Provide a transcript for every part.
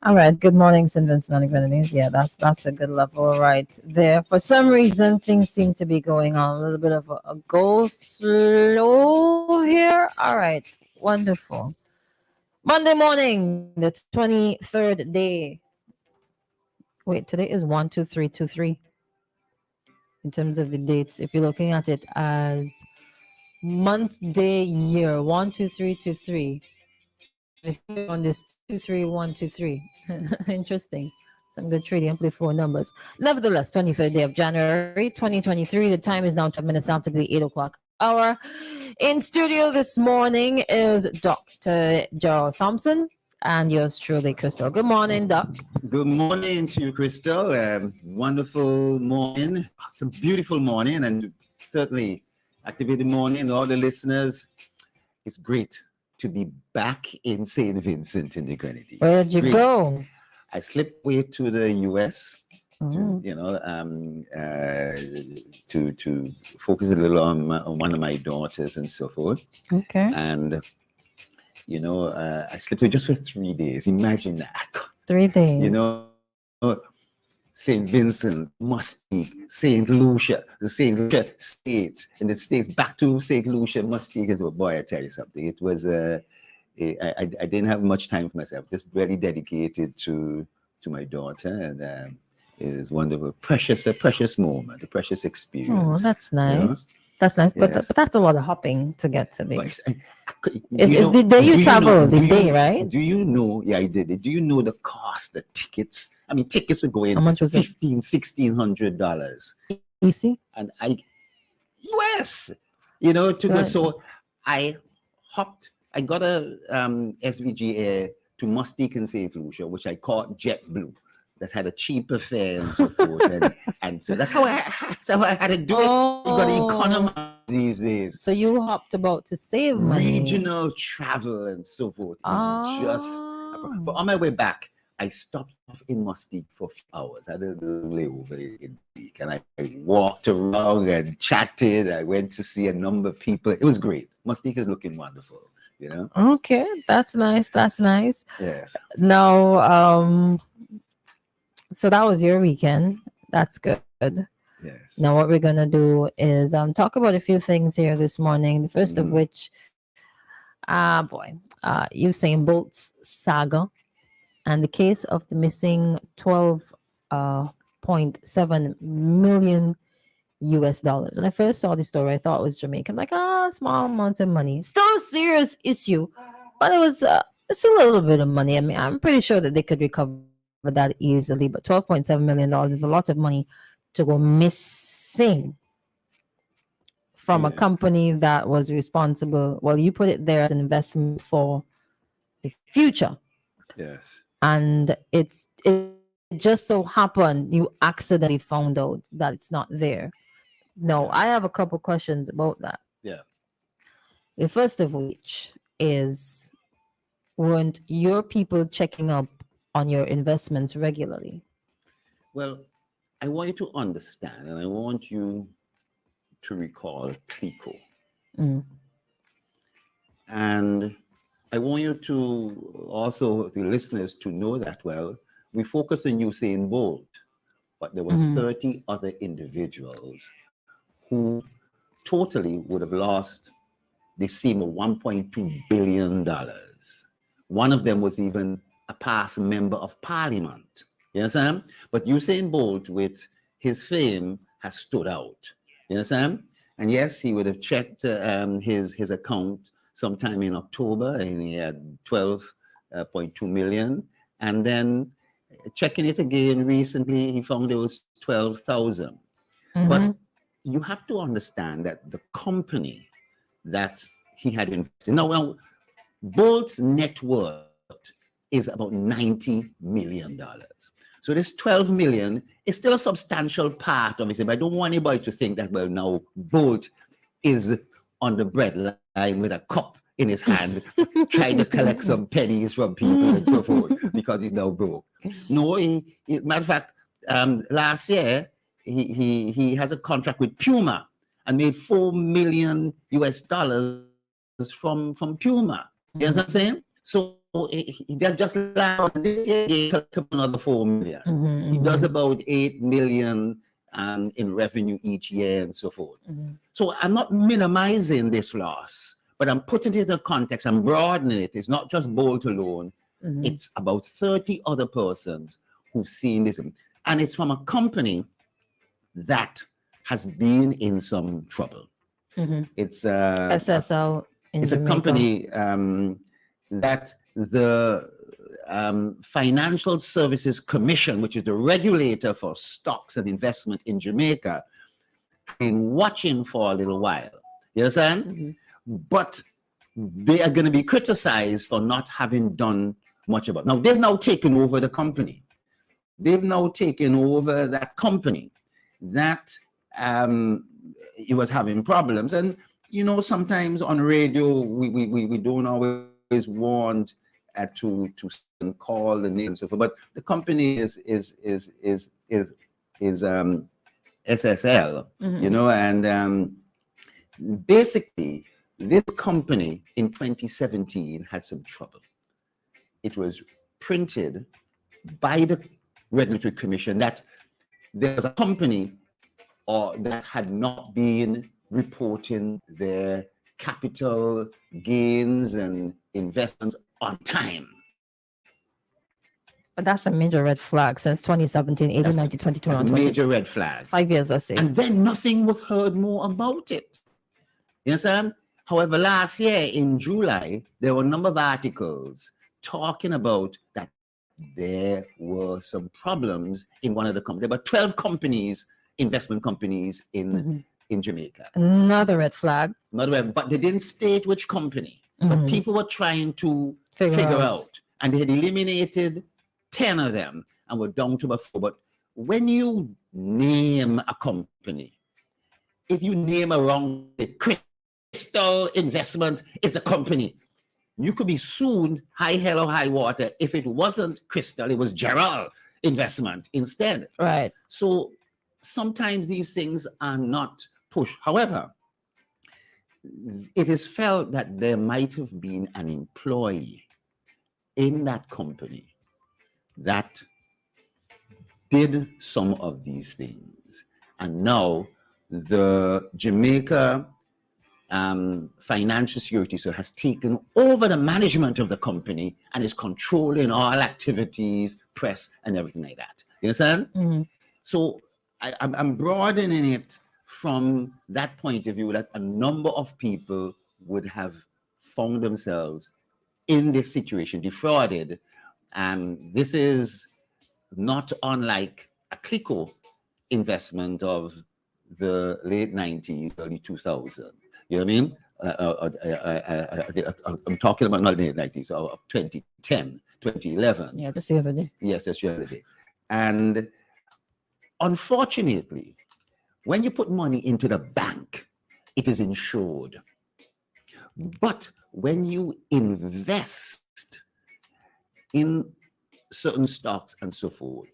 All right. Good morning, St. Vincent and Grenadines. Yeah, that's a good level right there. For some reason, things seem to be going on a little bit of a go slow here. All right. Wonderful. Monday morning, the 23rd day. Wait, today is 12323 in terms of the dates. If you're looking at it as month, day, year, 12323. On this 23123. Interesting. Some good trading. Play four numbers. Nevertheless, 23rd day of January 2023. The time is now 12 minutes after the 8 o'clock hour. In studio this morning is Dr. Gerald Thompson and yours truly, Crystal. Good morning, Doc. Good morning to you, Crystal. Wonderful morning. It's a beautiful morning, and certainly activated morning. All the listeners, it's great to be back in St. Vincent in the Grenadines. Where'd you go? I slipped away to the US, to focus a little on one of my daughters and so forth. Okay. And I slipped away just for 3 days. Imagine that. 3 days. St. Vincent, Mustique, St. Lucia, the St. Lucia States, and the States back to St. Lucia, Mustique. And so, boy, I tell you something. It was, I didn't have much time for myself, just really dedicated to my daughter. And it was wonderful. A precious moment, a precious experience. Oh, that's nice. That's nice. Yes. But that's a lot of hopping to get to the. It's the day you travel, right? Do you know? Yeah, I did it. Do you know the cost, the tickets? I mean, tickets were going How much was it? $1,600. Easy. And US, to go. So I hopped. I got a SVG Air to Mustique and St. Lucia, which I caught JetBlue, that had a cheaper fare and so forth. and so that's how I had to do it. You got to economize these days. So you hopped about to save money. Regional travel and so forth. But on my way back, I stopped off in Mustique for a few hours. I had a little layover in Mustique, and I walked around and chatted. I went to see a number of people. It was great. Mustique is looking wonderful, Okay, that's nice. That's nice. Yes. Now, so that was your weekend. That's good. Yes. Now, what we're gonna do is talk about a few things here this morning. The first of which, Usain Bolt's saga and the case of the missing 12.7 million US dollars. When I first saw this story, I thought it was Jamaican. Like, small amount of money. Still a serious issue, but it's a little bit of money. I mean, I'm pretty sure that they could recover that easily, but $12.7 million is a lot of money to go missing from a company that was responsible. Well, you put it there as an investment for the future. Yes. And it just so happened you accidentally found out that it's not there. No, I have a couple questions about that. Yeah. The first of which is, weren't your people checking up on your investments regularly? Well, I want you to understand, and I want you to recall Clico. And I want you to also, the listeners, to know that, we focus on Usain Bolt, but there were 30 other individuals who totally would have lost the same of $1.2 billion. One of them was even a past member of parliament. You understand? But Usain Bolt, with his fame, has stood out. You understand? And yes, he would have checked his account sometime in October, and he had 12.2 million. And then checking it again recently, he found there was 12,000. But you have to understand that the company that he had invested. Now, Bolt's net worth is about $90 million. So this 12 million is still a substantial part of it. But I don't want anybody to think that, now Bolt is on the bread line with a cup in his hand, trying to collect some pennies from people and so forth, because he's now broke. No, matter of fact, last year, he has a contract with Puma and made $4 million US from Puma. You know what I'm saying? So he does just this year he collected another 4 million. He does about 8 million in revenue each year and so forth. So I'm not minimizing this loss, but I'm putting it in context. I'm broadening it. It's not just Bolt alone. It's about 30 other persons who've seen this. And it's from a company that has been in some trouble. It's SSL in it's a Jamaica. company that the Financial Services Commission, which is the regulator for stocks and investment in Jamaica, been watching for a little while. You understand? But they are going to be criticized for not having done much about it. Now, they've now taken over the company. They've now taken over that company that it was having problems. And, you know, sometimes on radio, we don't always want to call the name and so forth. But the company is SSL, you know, and basically this company in 2017 had some trouble. It was printed by the Regulatory Commission that there was a company that had not been reporting their capital gains and investments on time. But that's a major red flag since 2017, 18, 19, 20, That's a 21, 20. major red flag. 5 years, let's say. And then nothing was heard more about it. You understand? However, last year in July, there were a number of articles talking about that there were some problems in one of the companies. There were 12 companies, investment companies in Jamaica. Another red flag. But they didn't state which company. But people were trying to figure out. And they had eliminated 10 of them and we're down to about 4. But when you name a company, if you name around the CHRISTAL Investment is the company, you could be sued high hell or high water if it wasn't CHRISTAL, it was Gerald Investment instead. Right. So sometimes these things are not pushed. However, it is felt that there might have been an employee in that company that did some of these things. And now the Jamaica Financial Security so has taken over the management of the company and is controlling all activities, press, and everything like that. You understand? So I'm broadening it from that point of view that a number of people would have found themselves in this situation, defrauded. And this is not unlike a CLICO investment of the late 90s, early 2000s. You know what I mean? I'm talking about not the late 90s, of 2010, 2011. Yeah, just the other day. Yes, that's the other day. And unfortunately, when you put money into the bank, it is insured. But when you invest in certain stocks and so forth,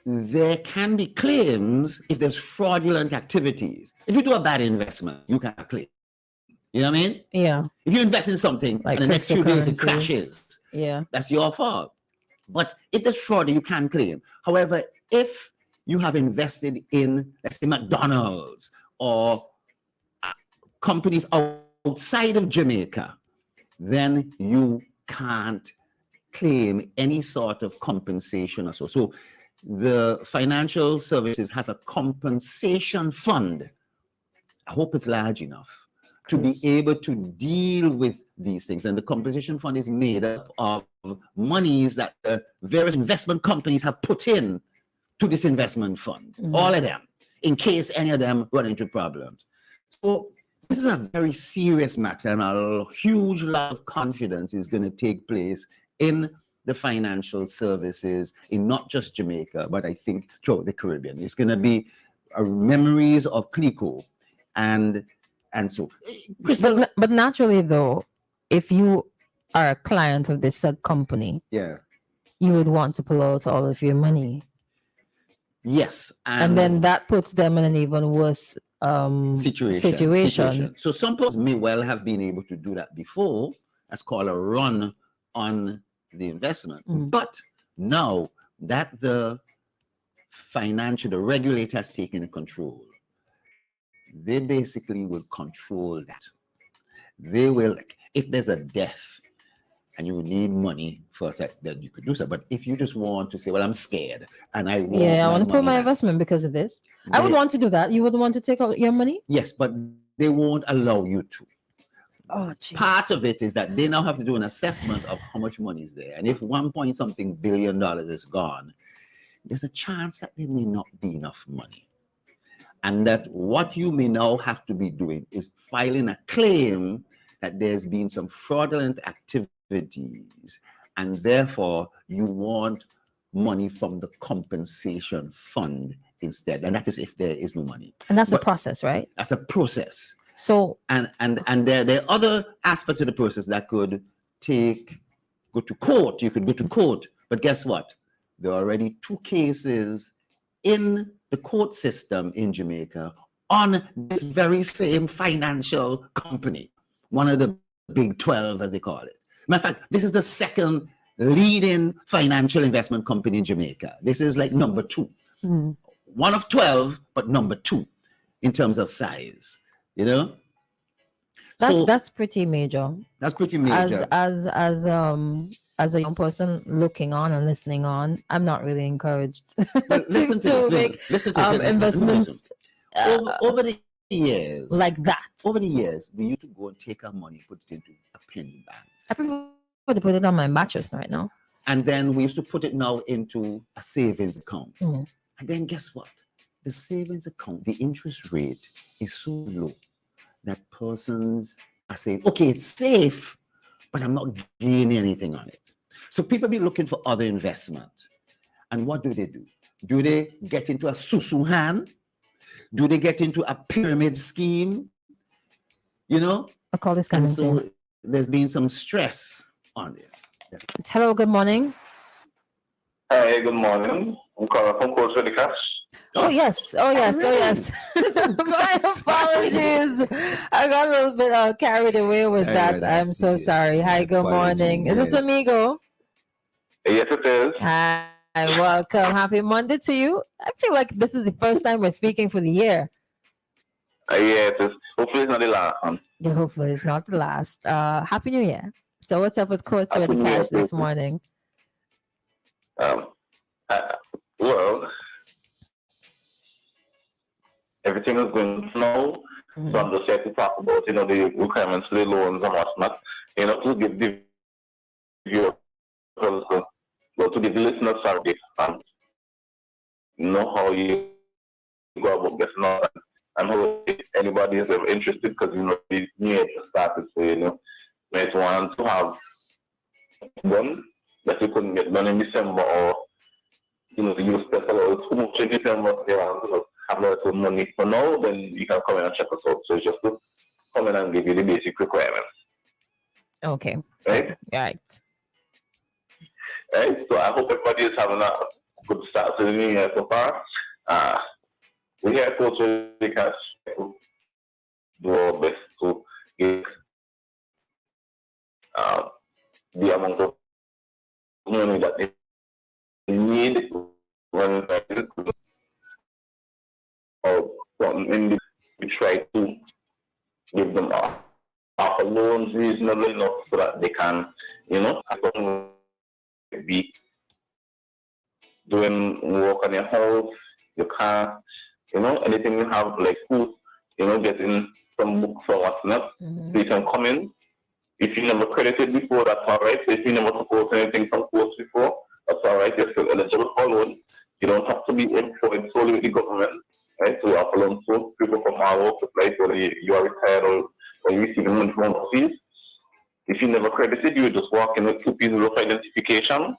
there can be claims if there's fraudulent activities. If you do a bad investment, you can claim. You know what I mean? Yeah. If you invest in something Like and the next few days it cryptocurrencies. crashes, Yeah. that's your fault. But if there's fraud, you can claim. However, if you have invested in, let's say, McDonald's or companies outside of Jamaica, then you can't claim any sort of compensation or so. So the Financial Services has a compensation fund. I hope it's large enough to be able to deal with these things. And the compensation fund is made up of monies that various investment companies have put in to this investment fund, all of them, in case any of them run into problems. So this is a very serious matter, and a huge lot of confidence is going to take place in the financial services in not just Jamaica, but I think throughout the Caribbean. It's going to be memories of CLICO and so. CHRISTAL, But naturally, though, if you are a client of this said company, yeah, you would want to pull out all of your money. yes, And then that puts them in an even worse situation. So some persons may well have been able to do that before. That's called a run on the investment. But now that the regulator has taken control, they basically will control that. They will, like, if there's a death and you need money for that, then you could do so. But if you just want to say, well, I'm scared and I want I want to put my back, investment because of this. I would want to do that. You would want to take out your money? Yes, but they won't allow you to. Oh, geez. Part of it is that they now have to do an assessment of how much money is there. And if 1 point something billion is gone, there's a chance that there may not be enough money. And that what you may now have to be doing is filing a claim that there's been some fraudulent activities, and therefore you want money from the compensation fund instead. And that is if there is no money. And that's a process, right? That's a process. So and there are other aspects of the process that could go to court. You could go to court, but guess what? There are already 2 cases in the court system in Jamaica on this very same financial company, one of the big 12, as they call it. Matter of fact, this is the second leading financial investment company in Jamaica. This is like number 2. One of 12, but number 2 in terms of size. You know, that's pretty major. That's pretty major. As a young person looking on and listening on, I'm not really encouraged listen to this. Investments over the years, like that. Over the years, we used to go and take our money, put it into a penny bank. I prefer to put it on my mattress right now. And then we used to put it now into a savings account. And then guess what? The savings account, the interest rate is so low that persons are saying, okay, it's safe, but I'm not gaining anything on it. So people be looking for other investment. And what do? Do they get into a susu hand? Do they get into a pyramid scheme? You know? I call this kind and of so thing. There's been some stress on this. Hello, good morning. Hi, good morning. I'm calling from Coach Cash. Oh yes. My apologies. I got a little bit carried away with that. I'm so sorry. Hi, good morning. Is this Amigo? Yes, it is. Hi, welcome. Happy Monday to you. I feel like this is the first time we're speaking for the year. Yeah, it is. Hopefully it's not the last one. Yeah, hopefully it's not the last. Happy New Year. So what's up with Coach Cash this morning? Well, everything is going now. So I'm just here to talk about, the requirements for the loans and whatnot. To give the viewers, to give the listeners something, know how you go about getting on and how anybody is interested, because the new year started, so might want to have done that you couldn't get done in December, or you spent a little too much in December, have a little money for now, then you can come in and check us out. So it's just to come in and give you the basic requirements. Okay. Right? Right. Right? So I hope everybody is having a good start to the new year so far. We here at Coach Cash do our best to get the amount of money that they need when or something. We try to give them offer loans reasonably enough so that they can, be doing work on your house, your car, anything you have, like food, getting some books or whatnot. So you can come in. If you never credited before, that's all right. If you never took out anything from course before, that's all right. You're still eligible for loan. You don't have to be employed solely with the government, right? So you offer loans to people from all over the place, whether you are retired or you receive money from overseas. If you never credited, you just walk in with 2 pieces of identification,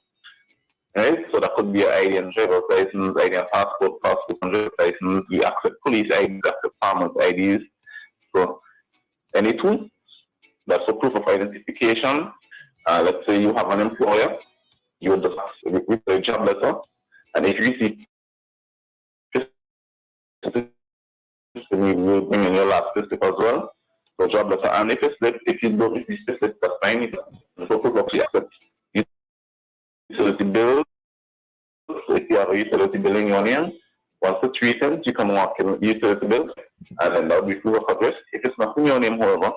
right? So that could be an ID and driver's license, ID and passport and driver's license. We accept police IDs, accept farmers IDs. So any two. That's for proof of identification. Let's say you have an employer, you would just read the job letter, and if you see, you will bring in your last payslip as well. So job letter, and if it's left, if you don't, if it's left, that's fine. So proof of accept utility bill. So if you have a utility bill in your name, once it's written, you can mark in utility bill, and then that will be proof of address. If it's not in your name, however,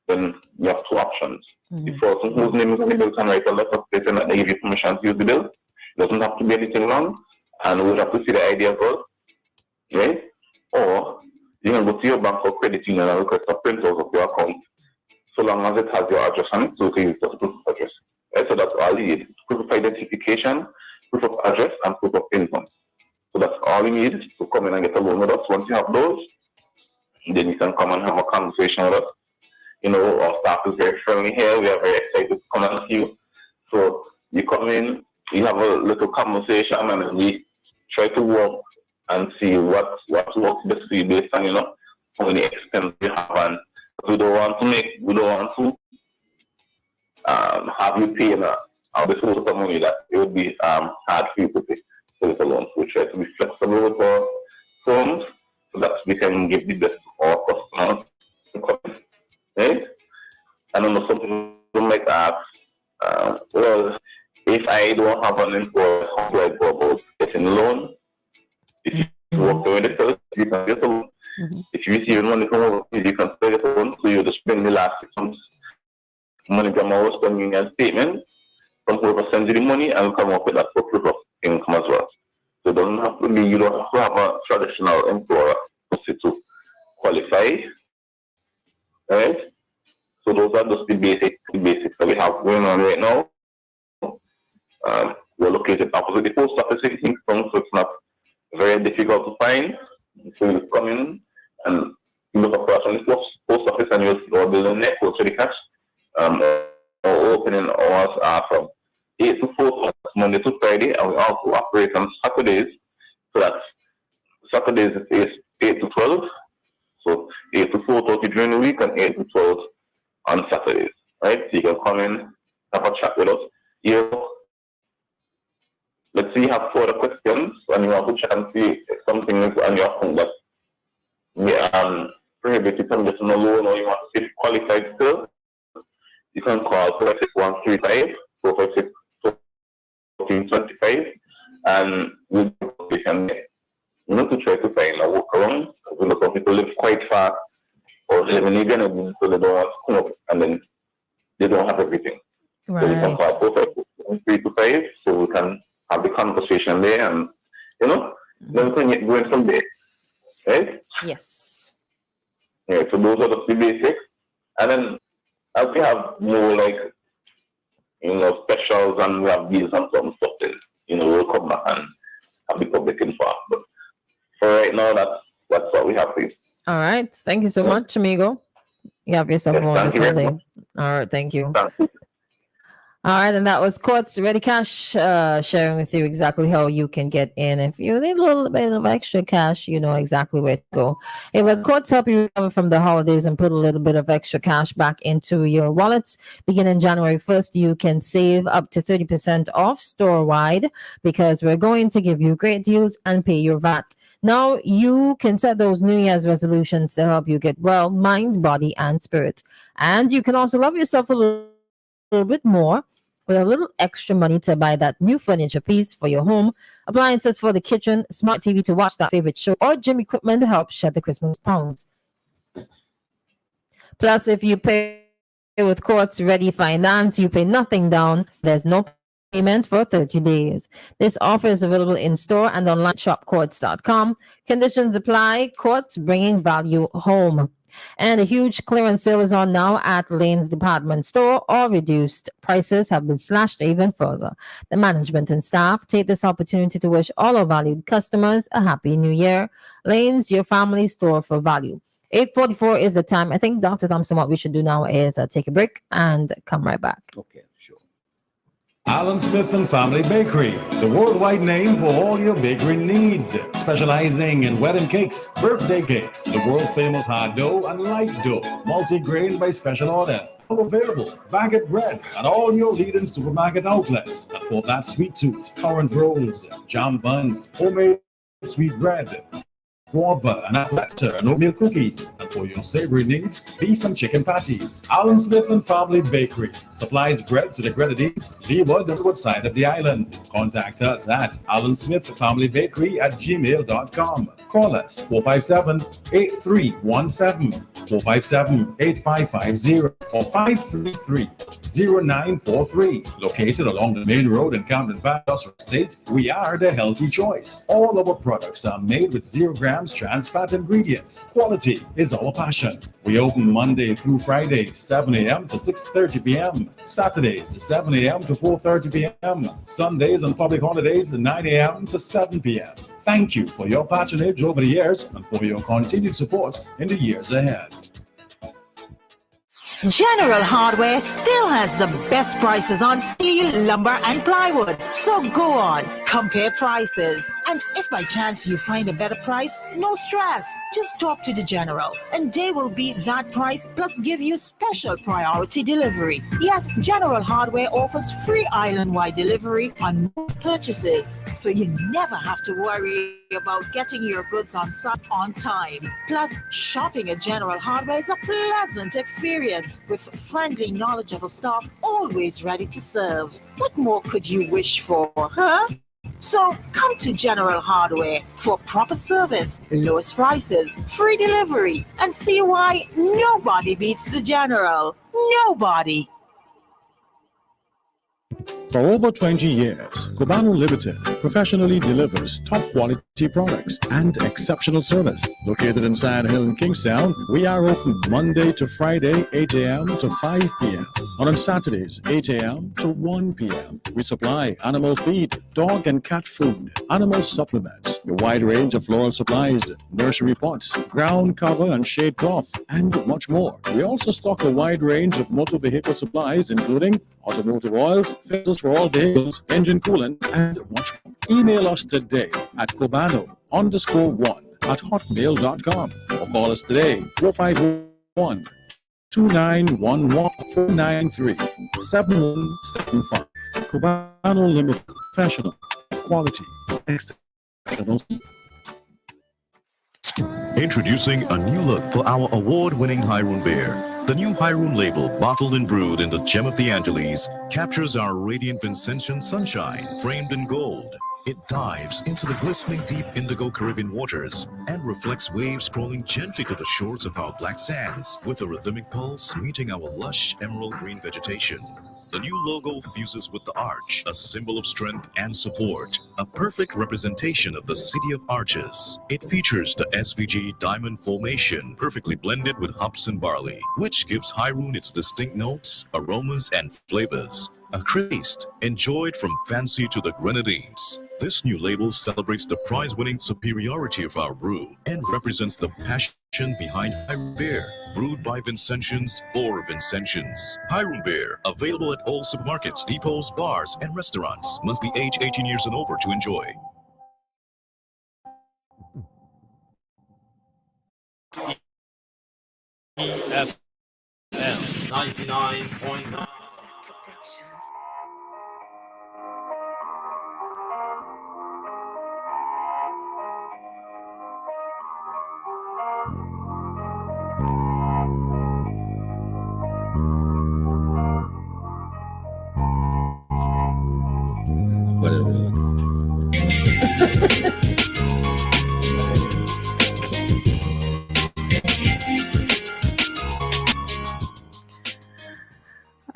then you have two options. The person whose name is on the bill can write a letter stating that they give you permission to use the bill. It doesn't have to be anything long, and we'll have to see the ID as well, right? Or you can go to your bank or credit union and request a printout of your account, so long as it has your address on it, so you can use the proof of address. Right? So that's all you need: proof of identification, proof of address, and proof of income. So that's all you need to come in and get a loan with us. Once you have those, then you can come and have a conversation with us. You know, our staff is very friendly here. We are very excited to come and see you. So you come in, you have a little conversation, and then we try to work and see what works best for you based on, you know, how many expenses you have. And we don't want to have you pay this sort of money that it would be hard for you to pay for the loan. So we try to be flexible with our firms so that we can give the best to our customers. Right? I don't know, some people might ask, well, if I don't have an employer, how do I go about getting a loan? If you work during the first, you can get a loan. If you receive money from overseas, you can still get a loan. So you just bring the last 6 months money from our spending and statement from whoever sends you the money, and we'll come up with that for proof of income as well. So it doesn't have to be, you don't have to have a traditional employer to qualify. Right? So those are just the basics that we have going on right now. We're located opposite the post office in Kingston, so it's not very difficult to find. So you come in and you look across on the post office and you'll see our building there, close to the cash. Our opening hours are from 8 to 4, Monday to Friday, and we also operate on Saturdays. So that's Saturdays is 8 to 12. So 8 to 4:30 during the week and 8 to 12 on Saturdays, right? So you can come in, have a chat with us. Let's say you have further questions and you want to chat and see if something is on your phone that prohibited from getting a loan, or you want to see if qualified still. You can call 46135 456 1425, and we can, you know, to try to find a workaround. You know, some people live quite far or live in Uganda, so they don't want to come up, and then they don't have everything. Right. So we can call 456 so we can have the conversation there, and you know, then we can get going from there. Right? Yes. Yeah, so those are the basics. And then as we have more like, you know, specials and we have deals and some stuff, then, you know, we'll come back and have the public involved. But for right now, that's what we have for you. All right. Thank you so much, amigo. You have yourself a wonderful day. All right. Thank you. Thank you. All right, and that was Quartz Ready Cash sharing with you exactly how you can get in. If you need a little bit of extra cash, you know exactly where to go. Hey, let Quartz help you recover from the holidays and put a little bit of extra cash back into your wallets. Beginning January 1st, you can save up to 30% off store-wide because we're going to give you great deals and pay your VAT. Now you can set those New Year's resolutions to help you get well, mind, body, and spirit. And you can also love yourself a little bit more with a little extra money to buy that new furniture piece for your home, appliances for the kitchen, smart TV to watch that favorite show, or gym equipment to help shed the Christmas pounds. Plus, if you pay with Quartz Ready Finance, you pay nothing down. There's no payment for 30 days. This offer is available in store and online shop quartz.com. Conditions apply. Quartz, bringing value home. And a huge clearance sale is on now at Lane's department store. All reduced prices have been slashed even further. The management and staff take this opportunity to wish all our valued customers a happy new year. Lane's, your family store for value. 8:44 is the time. I think, Dr. Thompson, what we should do now is take a break and come right back. Okay, sure. Alan Smith and Family Bakery, the worldwide name for all your bakery needs, specializing in wedding cakes, birthday cakes, the world famous hard dough and light dough, multi-grain by special order. All available, baguette bread at all your leading supermarket outlets, and for that sweet tooth, currant rolls, jam buns, homemade sweet bread. guava and apple platter and oatmeal cookies. And for your savory needs, beef and chicken patties. Alan Smith and Family Bakery supplies bread to the Grenadines, Leeward, and Wood side of the island. Contact us at alansmithfamilybakery@gmail.com. Call us 457-8317, 457-8550, or 533-0943. Located along the main road in Camden Valley State, we are the healthy choice. All our products are made with 0 grams trans fat ingredients. Quality is our passion. We open Monday through Friday, 7 a.m. to 6:30 p.m. Saturdays, 7 a.m. to 4:30 p.m. Sundays and public holidays, 9 a.m. to 7 p.m. Thank you for your patronage over the years and for your continued support in the years ahead. General Hardware still has the best prices on steel, lumber, and plywood. So go on, compare prices. And if by chance you find a better price, no stress. Just talk to the General, and they will beat that price plus give you special priority delivery. Yes, General Hardware offers free island-wide delivery on most purchases, so you never have to worry about getting your goods on site on time. Plus, shopping at General Hardware is a pleasant experience with friendly, knowledgeable staff always ready to serve. What more could you wish for, huh? So come to General Hardware for proper service, lowest prices, free delivery, and see why nobody beats the General. Nobody. For over 20 years, Cubano Limited professionally delivers top quality products and exceptional service. Located in Sand Hill in Kingstown, we are open Monday to Friday, 8 a.m. to 5 p.m. and on Saturdays, 8 a.m. to 1 p.m. We supply animal feed, dog and cat food, animal supplements, a wide range of floral supplies, nursery pots, ground cover and shade cloth, and much more. We also stock a wide range of motor vehicle supplies, including automotive oils, filters for all vehicles, engine coolant, and much more. Email us today at cubano_1@hotmail.com or call us today 451-2911-493-7175. Cubano Limited, professional, quality, exceptional. Introducing a new look for our award-winning Hyroon beer. The new Hyroon label, bottled and brewed in the gem of the Angeles, captures our radiant Vincentian sunshine framed in gold. It dives into the glistening deep indigo Caribbean waters and reflects waves crawling gently to the shores of our black sands with a rhythmic pulse meeting our lush emerald green vegetation. The new logo fuses with the arch, a symbol of strength and support, a perfect representation of the City of Arches. It features the SVG diamond formation perfectly blended with hops and barley, which gives Hyroon its distinct notes, aromas, and flavors. A taste enjoyed from fancy to the Grenadines. This new label celebrates the prize-winning superiority of our brew and represents the passion behind Hyroon beer, brewed by Vincentians for Vincentians. Hyroon beer, available at all supermarkets, depots, bars, and restaurants. Must be age 18 years and over to enjoy. EFM 99.9.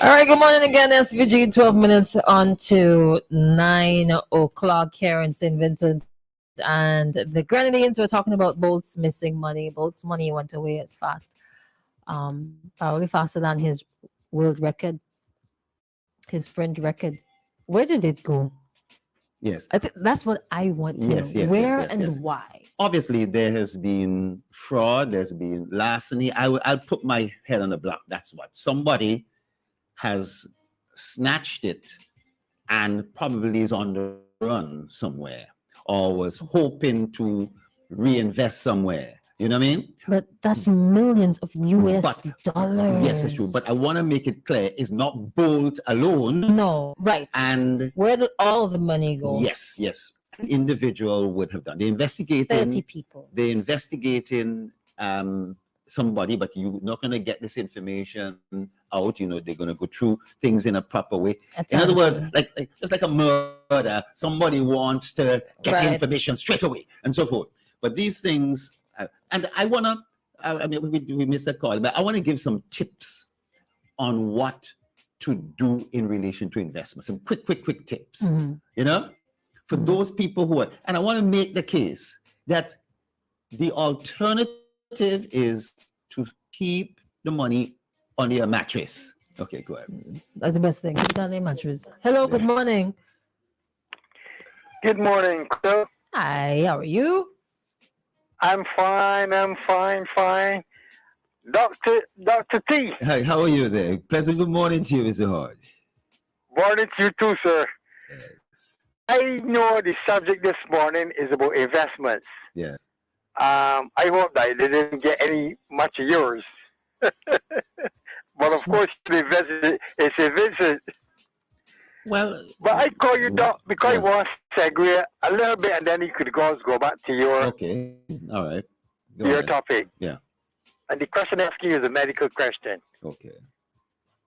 All right, good morning again, SVG. 12 minutes on to 9 o'clock here in St. Vincent. And the Grenadines were talking about Bolt's missing money. Bolt's money went away as fast. Probably faster than his world record, his French record. Where did it go? Yes. I think that's what I want to know. Where and why? Obviously, there has been fraud. There's been larceny. I'll put my head on the block. That's what. Somebody has snatched it and probably is on the run somewhere or was hoping to reinvest somewhere. You know what I mean? But that's millions of US dollars. Yes, it's true. But I want to make it clear, it's not Bolt alone. No, right. And where did all the money go? Yes. an individual would have done. They 30 investigating. people. They investigating somebody, but you're not going to get this information out. You know, they're going to go through things in a proper way. In other words, like just like a murder, somebody wants to get Right. information straight away and so forth. But these things, and I want to, I mean, we missed that call, but I want to give some tips on what to do in relation to investments. Some quick tips, you know, for those people who are, and I want to make the case that the alternative is to keep the money under your mattress. Okay, go ahead. That's the best thing. Keep it on the mattress. Hello, good morning. Good morning, Chris. Hi, how are you? I'm fine. Dr. T. Hi, how are you there? Pleasant good morning to you, Mr. Hard. Morning to you too, sir. Yes. I know the subject this morning is about investments. Yes. I hope that they didn't get any much of yours. But of course, it's a visit. Well, But I call you Doc because I want to segue a little bit, and then you could go back to your okay, all right. Go your ahead. topic. Yeah. And the question I'm asking you is a medical question. Okay.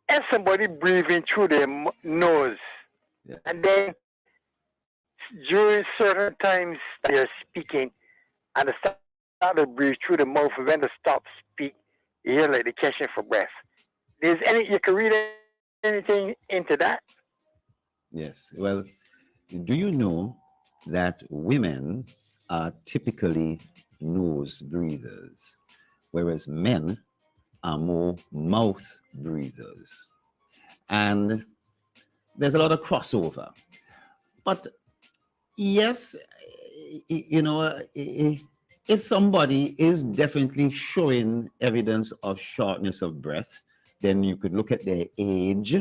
If somebody breathing through their nose, Yes. and then during certain times they're speaking, and they start to breathe through the mouth, and when they stop speak, you hear like they're catching for breath. Is any you can read anything into that? Yes. Well, do you know that women are typically nose breathers, whereas men are more mouth breathers? And there's a lot of crossover. But yes, you know, if somebody is definitely showing evidence of shortness of breath, then you could look at their age.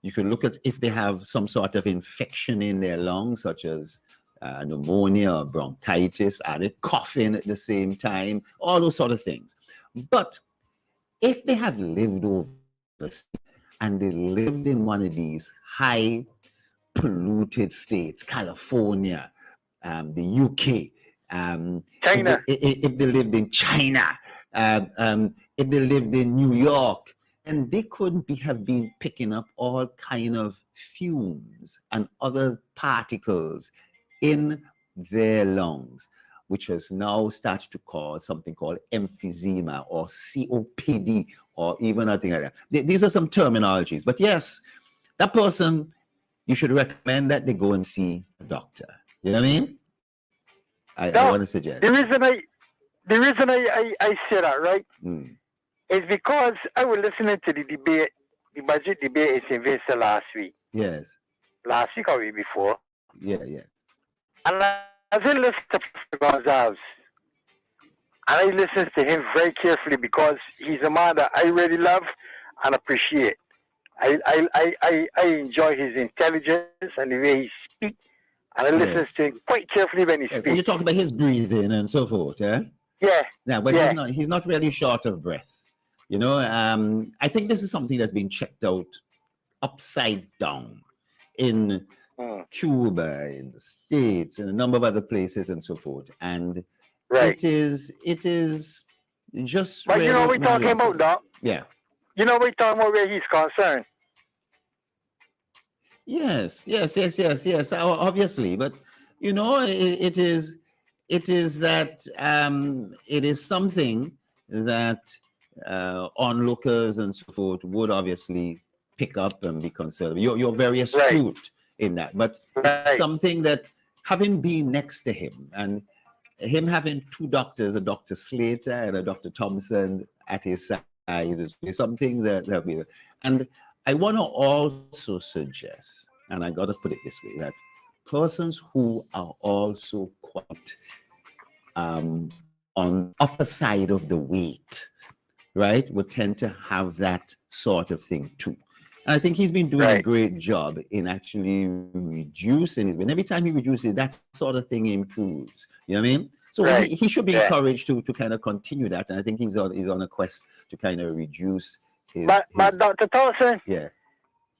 You could look at if they have some sort of infection in their lungs, such as pneumonia or bronchitis. Are they coughing at the same time? All those sort of things. But if they have lived overseas and they lived in one of these high polluted states, California, the UK, China. if they lived in China, if they lived in New York, and they could have been picking up all kind of fumes and other particles in their lungs, which has now started to cause something called emphysema or COPD or even a thing like that. These are some terminologies. But yes, that person, you should recommend that they go and see a doctor. You know what I mean? I want to suggest. The reason I say that, right, is because I was listening to the debate, the budget debate in St. Vincent last week. Yes. Last week or week before. Yeah, yes. And I did listen to Professor Gonzalez. And I listened to him very carefully because he's a man that I really love and appreciate. I enjoy his intelligence and the way he speaks. And I listen to him quite carefully when he speaks. Well, you're talking about his breathing and so forth, yeah? Yeah. Yeah, but he's not really short of breath. You know, I think this is something that's been checked out upside down in Cuba, in the States, and a number of other places and so forth. And it is just. But you know what we're talking about, Doc? Yeah. You know what we're talking about where he's concerned? Yes, obviously. But, you know, it is that it is something that onlookers and so forth would obviously pick up and be concerned. You're very astute in that, but something that having been next to him and him having two doctors, a Dr. Slater and a Dr. Thompson at his side, is something that we, and I want to also suggest, and I got to put it this way, that persons who are also quite on upper side of the weight, right, would tend to have that sort of thing too. And I think he's been doing a great job in actually reducing it. And every time he reduces, that sort of thing improves. You know what I mean? So he should be encouraged to kind of continue that. And I think he's on a quest to kind of reduce his... But Dr. Thompson, yeah.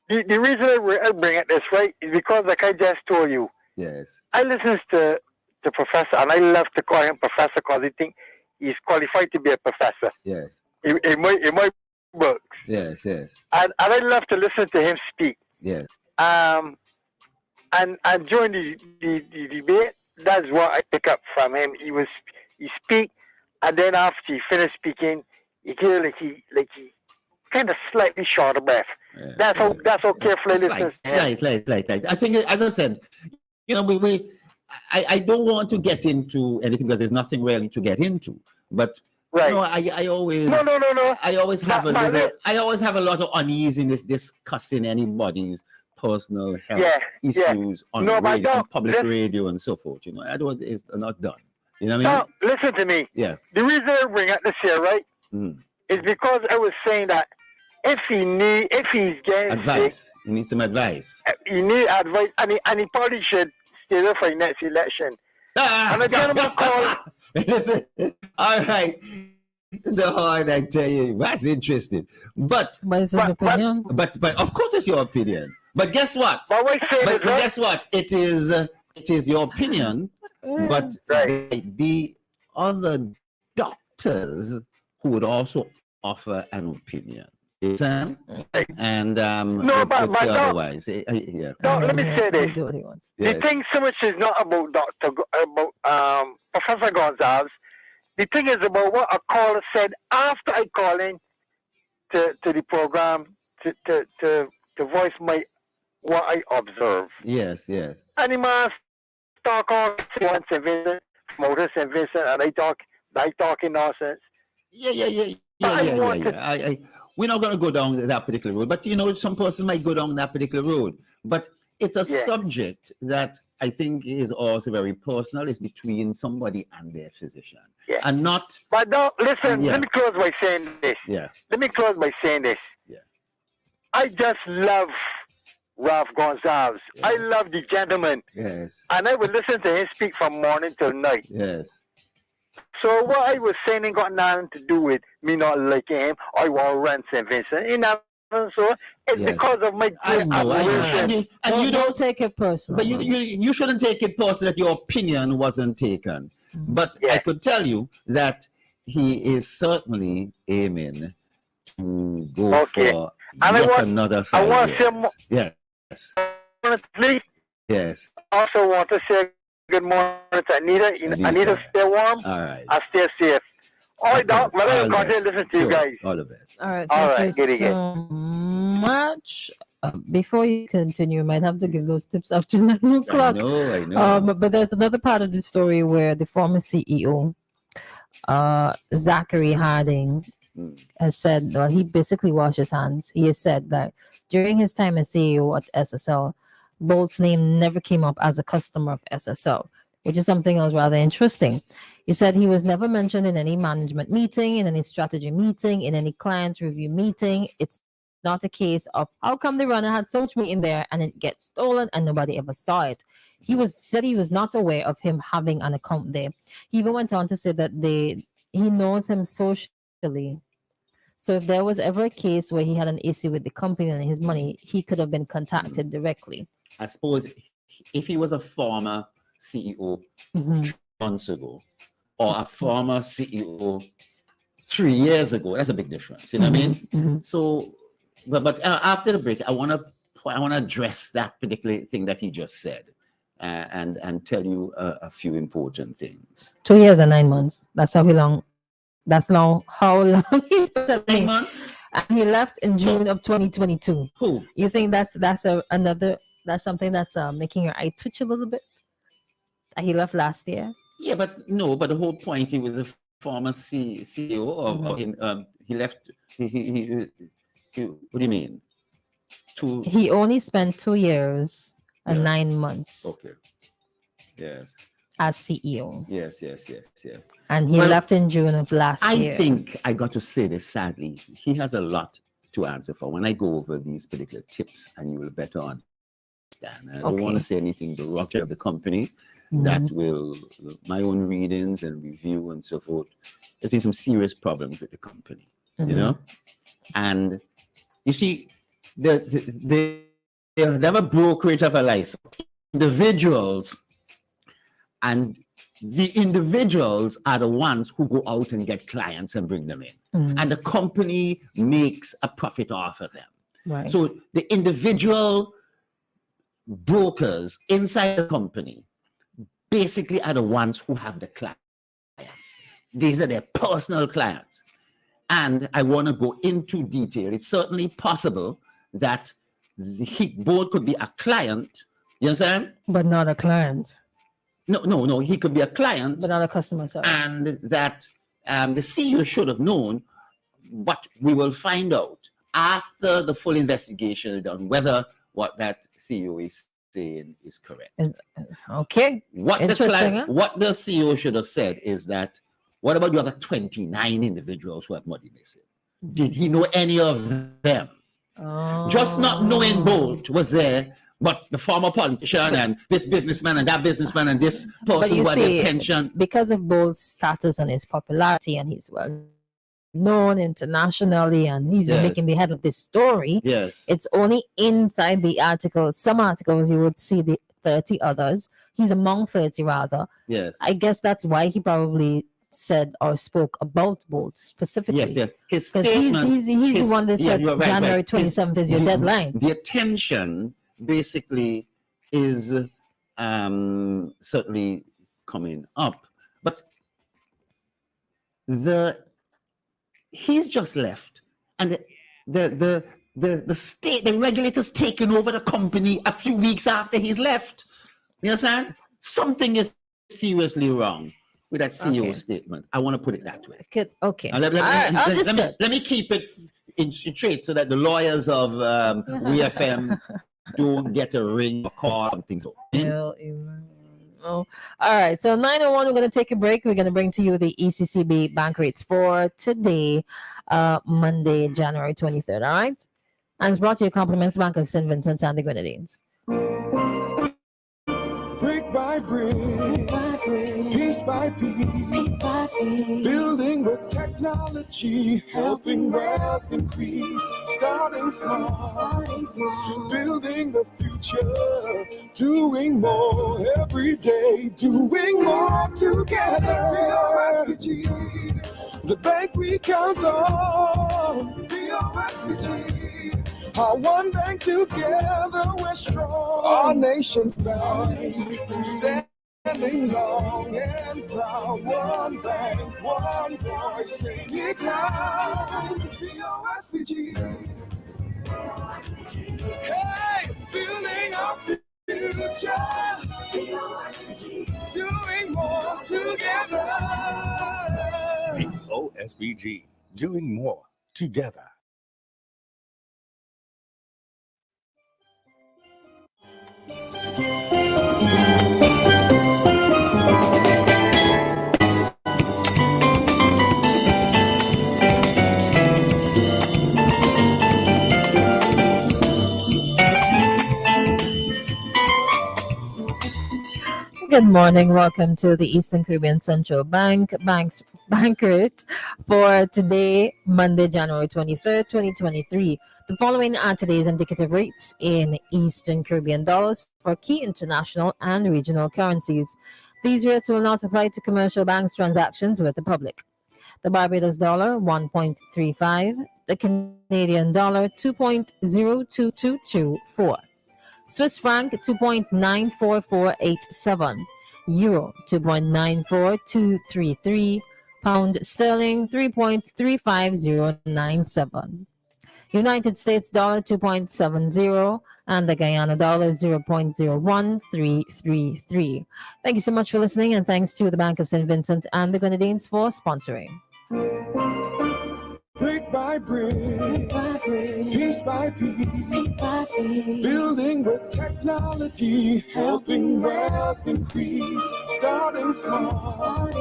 The reason I bring it this, right, is because, like I just told you, Yes. I listen to the professor, and I love to call him professor because I think he's qualified to be a professor. Yes. In my books. Yes. Yes. And I love to listen to him speak. Yes. And during the debate, that's what I pick up from him. He speak, and then after he finished speaking, he hear like he kind of slightly short of breath. That's how carefully I listen to him. Slight. I think, as I said, you know, I don't want to get into anything because there's nothing really to get into. But right. you know, I always no. I always have a lot of uneasiness discussing anybody's personal health issues on radio, on public radio and so forth. You know, I don't. It's not done. You know what I mean? No, listen to me. Yeah. The reason I bring up this here, right, is because I was saying that if he's getting advice, sick, he needs some advice. He need advice, and he probably should stay there for the next election. And a gentleman called. Listen, all right. So hard, I tell you. That's interesting. But it's his opinion. But of course, it's your opinion. But guess what? But guess what? It is your opinion. But there might be other doctors who would also offer an opinion. And otherwise. Yeah. No, let me say this. The thing so much is not about Professor Gonzalez. The thing is about what a caller said after I call in to the program to voice what I observe. Yes. And the man talk on St. Vincent, Motor St. Vincent, and I talking nonsense. Yeah. We're not going to go down that particular road, but you know, some person might go down that particular road. But it's a subject that I think is also very personal. It's between somebody and their physician, and not. But no, listen. Let me close by saying this. Yeah. Let me close by saying this. Yeah. I just love Ralph Gonzalez. Yes. I love the gentleman. Yes. And I would listen to him speak from morning till night. Yes. So what I was saying ain't got nothing to do with me not liking him. I want to run St. Vincent. So it's because of my admiration. And you don't take it personal. But you shouldn't take it personal that your opinion wasn't taken. But I could tell you that he is certainly aiming to go for another 5 years. Yes. Yes. I also want to say good morning to Anita. Anita, stay warm. All right. I stay safe. All right, Doc. Well, I'm going to listen to you guys. All the best. All right. Thank you so much. Before you continue, you might have to give those tips after 9 o'clock. I know. But there's another part of the story where the former CEO, Zachary Harding, has said, well, he basically washed his hands. He has said that during his time as CEO at SSL, Bolt's name never came up as a customer of SSL, which is something else rather interesting. He said he was never mentioned in any management meeting, in any strategy meeting, in any client review meeting. It's not a case of how come the runner had so much meat in there and it gets stolen and nobody ever saw it. He said he was not aware of him having an account there. He even went on to say that he knows him socially. So if there was ever a case where he had an issue with the company and his money, he could have been contacted directly. I suppose if he was a former CEO 3 months ago or a former CEO 3 years ago, that's a big difference. You know what I mean? So, but after the break, I want to address that particular thing that he just said, and tell you a few important things. 2 years and 9 months. That's how long. That's long. How long? 9 months. And he left in June of 2022. Who? You think that's something that's making your eye twitch a little bit? He left last year. Yeah, but the whole point, he was a former CEO of he left. He what do you mean? He only spent 2 years and 9 months. Okay. Yes. As CEO. Yes. And he left in June of last year. I think I got to say this sadly. He has a lot to answer for when I go over these particular tips, and you will better understand. I don't want to say anything derogatory of the company. That will, my own readings and review and so forth. There's been some serious problems with the company, you know? And you see, they have a brokerage of a license. individuals, and the individuals are the ones who go out and get clients and bring them in. And the company makes a profit off of them. Right. So the individual brokers inside the company basically are the ones who have the clients. These are their personal clients. And I want to go into detail. It's certainly possible that the board could be a client, you understand? But not a client. No, he could be a client. But not a customer, sorry. And that the CEO should have known, but we will find out after the full investigation is done whether what that CEO is saying is correct. Okay. What the CEO should have said is that, what about the other 29 individuals who have money missing? Did he know any of them? Just not knowing Bolt was there, but the former politician and this businessman and that businessman and this person who had a pension. Because of Bolt's status and his popularity, and he's well known internationally, and he's been making the head of this story. Yes. It's only inside the article. Some articles you would see the 30 others. He's among 30 rather. Yes. I guess that's why he probably said or spoke about Bolt specifically. Yes, yes. His Because statement. he's the one that said right, January right. 27th is your deadline. The attention basically is certainly coming up, but he's just left, and the regulators taking over the company a few weeks after he's left. You understand? Something is seriously wrong with that CEO statement. I want to put it that way. Okay. Let me keep it in straight so that the lawyers of WeFM don't get a ring or call something. All right. So 9:01, we're going to take a break. We're going to bring to you the ECCB bank rates for today, Monday, January 23rd. All right. And it's brought to you compliments Bank of St. Vincent and the Grenadines. Brick by brick, piece by piece, building with technology, helping wealth increase, starting small, building the future, doing more every day, doing more together. The bank we count on, BOSVG. Our one bank together, we're strong. Our nation's bank, standing long and proud. One bank, one voice, sing it loud. BOSVG. Hey, building our future. BOSVG. Doing more together. BOSVG. Doing more together. Good morning. Welcome to the Eastern Caribbean Central Bank's bank rate for today, Monday, January 23rd, 2023. The following are today's indicative rates in Eastern Caribbean dollars for key international and regional currencies. These rates will not apply to commercial banks transactions with the public. The Barbados dollar 1.35, the Canadian dollar 2.02224. Swiss franc 2.94487, euro 2.94233, pound sterling 3.35097, United States dollar 2.70, and the Guyana dollar 0.01333. Thank you so much for listening, and thanks to the Bank of St. Vincent and the Grenadines for sponsoring. Brick by brick, piece by piece, building with technology, helping wealth increase, starting small,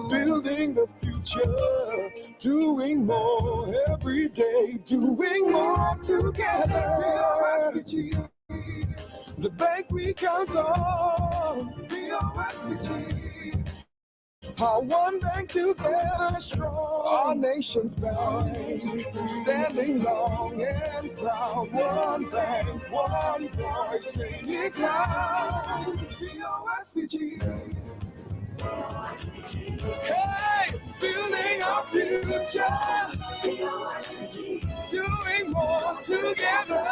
building the future, doing more every day, doing more together. The bank we count on, BOSVG. Our one bank together strong. Our our nation's bank, standing long and proud. One bank, one voice, singing loud. BOSVG. Hey, building our future. Doing more together.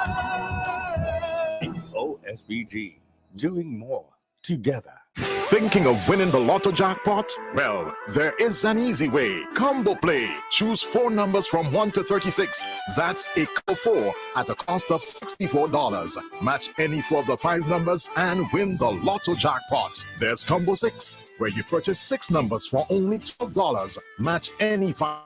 OSBG, doing more together. Thinking of winning the lotto jackpot? Well, there is an easy way. Combo Play. Choose 4 numbers from 1 to 36. That's a combo 4 at a cost of $64. Match any 4 of the 5 numbers and win the lotto jackpot. There's Combo 6, where you purchase 6 numbers for only $12. Match any 5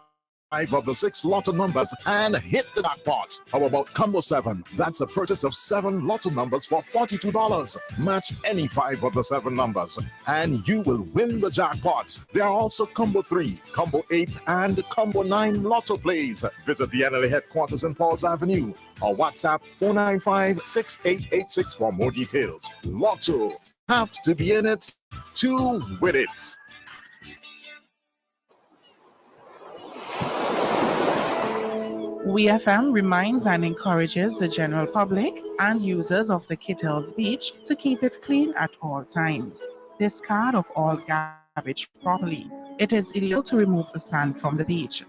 of the 6 lotto numbers and hit the jackpot. How about Combo 7? That's a purchase of 7 lotto numbers for $42. Match any 5 of the 7 numbers and you will win the jackpot. There are also Combo 3, Combo 8, and Combo 9 lotto plays. Visit the NLA headquarters in Pauls Avenue or WhatsApp 495-6886 for more details. Lotto. Have to be in it to win it. WeFM reminds and encourages the general public and users of the Kittles Beach to keep it clean at all times. Discard of all garbage properly. It is illegal to remove the sand from the beach.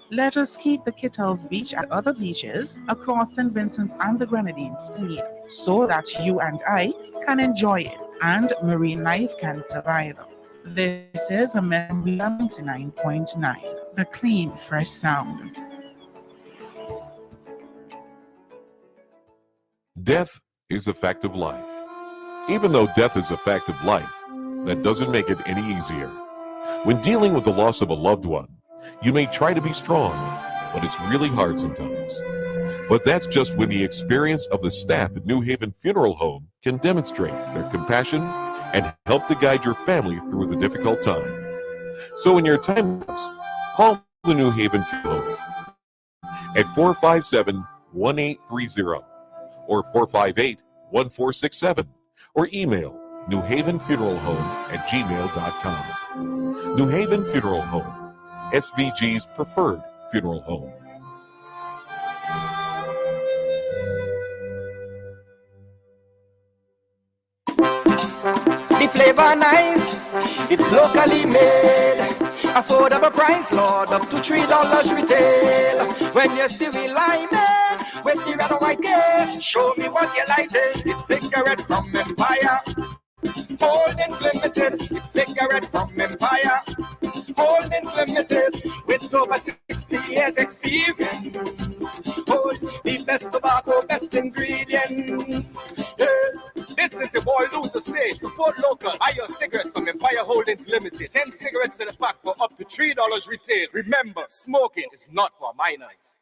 Let us keep the Kittles Beach and other beaches across St. Vincent and the Grenadines clean so that you and I can enjoy it and marine life can survive. This is America 99.9, the clean, fresh sound. Death is a fact of life. Even though death is a fact of life, that doesn't make it any easier. When dealing with the loss of a loved one, you may try to be strong, but it's really hard sometimes. But that's just when the experience of the staff at New Haven Funeral Home can demonstrate their compassion and help to guide your family through the difficult time. So in your time with us, call the New Haven Funeral Home at 457-1830 or 458-1467 or email newhavenfuneralhome@gmail.com. New Haven Funeral Home, SVG's preferred funeral home. The flavor nice, it's locally made. Affordable price, Lord, up to $3 retail. When you see we line it, with the red and white case, show me what you like. It's cigarette from Empire. Holdings Limited, it's cigarette from Empire. Holdings Limited, with over 60 years experience. Hold the best tobacco, best ingredients. Yeah. This is your boy Lou to say, support local, buy your cigarettes from Empire Holdings Limited. 10 cigarettes in a pack for up to $3 retail. Remember, smoking is not for minors.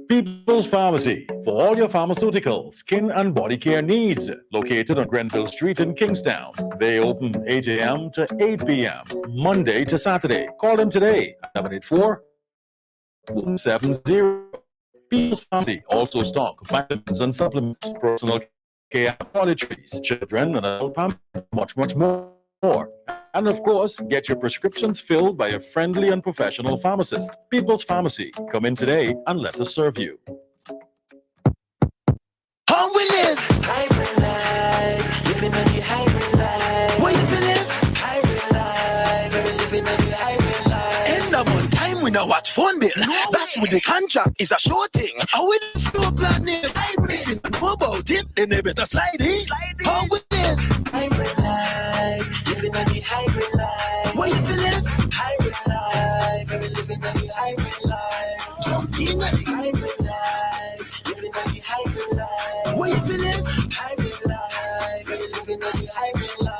People's Pharmacy, for all your pharmaceutical, skin and body care needs. Located on Grenville Street in Kingstown. They open 8 a.m. to 8 p.m. Monday to Saturday. Call them today, 784-170. People's Pharmacy also stock vitamins and supplements, personal care, toiletries, children and adult families, much more. And of course, get your prescriptions filled by a friendly and professional pharmacist. People's Pharmacy. Come in today and let us serve you. How we live? Hybrid life, living on the hybrid life. What you feeling? Hybrid life, living on the hybrid life. End of on time, we know watch phone bill. That's when the contract is a sure thing. How we live for a planet? Hybrid. If you don't know about it, then they better slide in. How we live? Hybrid life, living on the hybrid life. What you feeling? Hybrid life, living on the hybrid life. Jump in at the hybrid life, living on the hybrid life. What you feeling? Hybrid life, living on the hybrid life.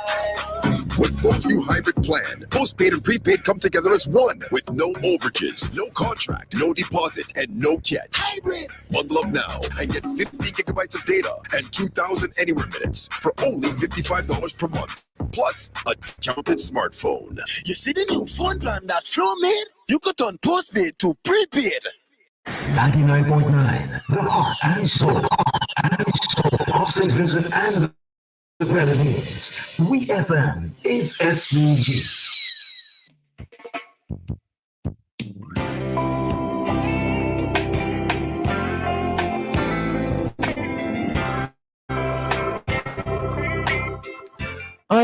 With both new hybrid plan, postpaid and prepaid come together as one with no overages, no contract, no deposit, and no catch. Hybrid. Bundle up now and get 50 gigabytes of data and 2,000 anywhere minutes for only $55 per month. Plus a discounted smartphone. You see the new phone plan that Flow made? You could turn postpaid to prepaid. 99.9, the heart and soul of St. Vincent and the Grenadines. WeFM is SVG.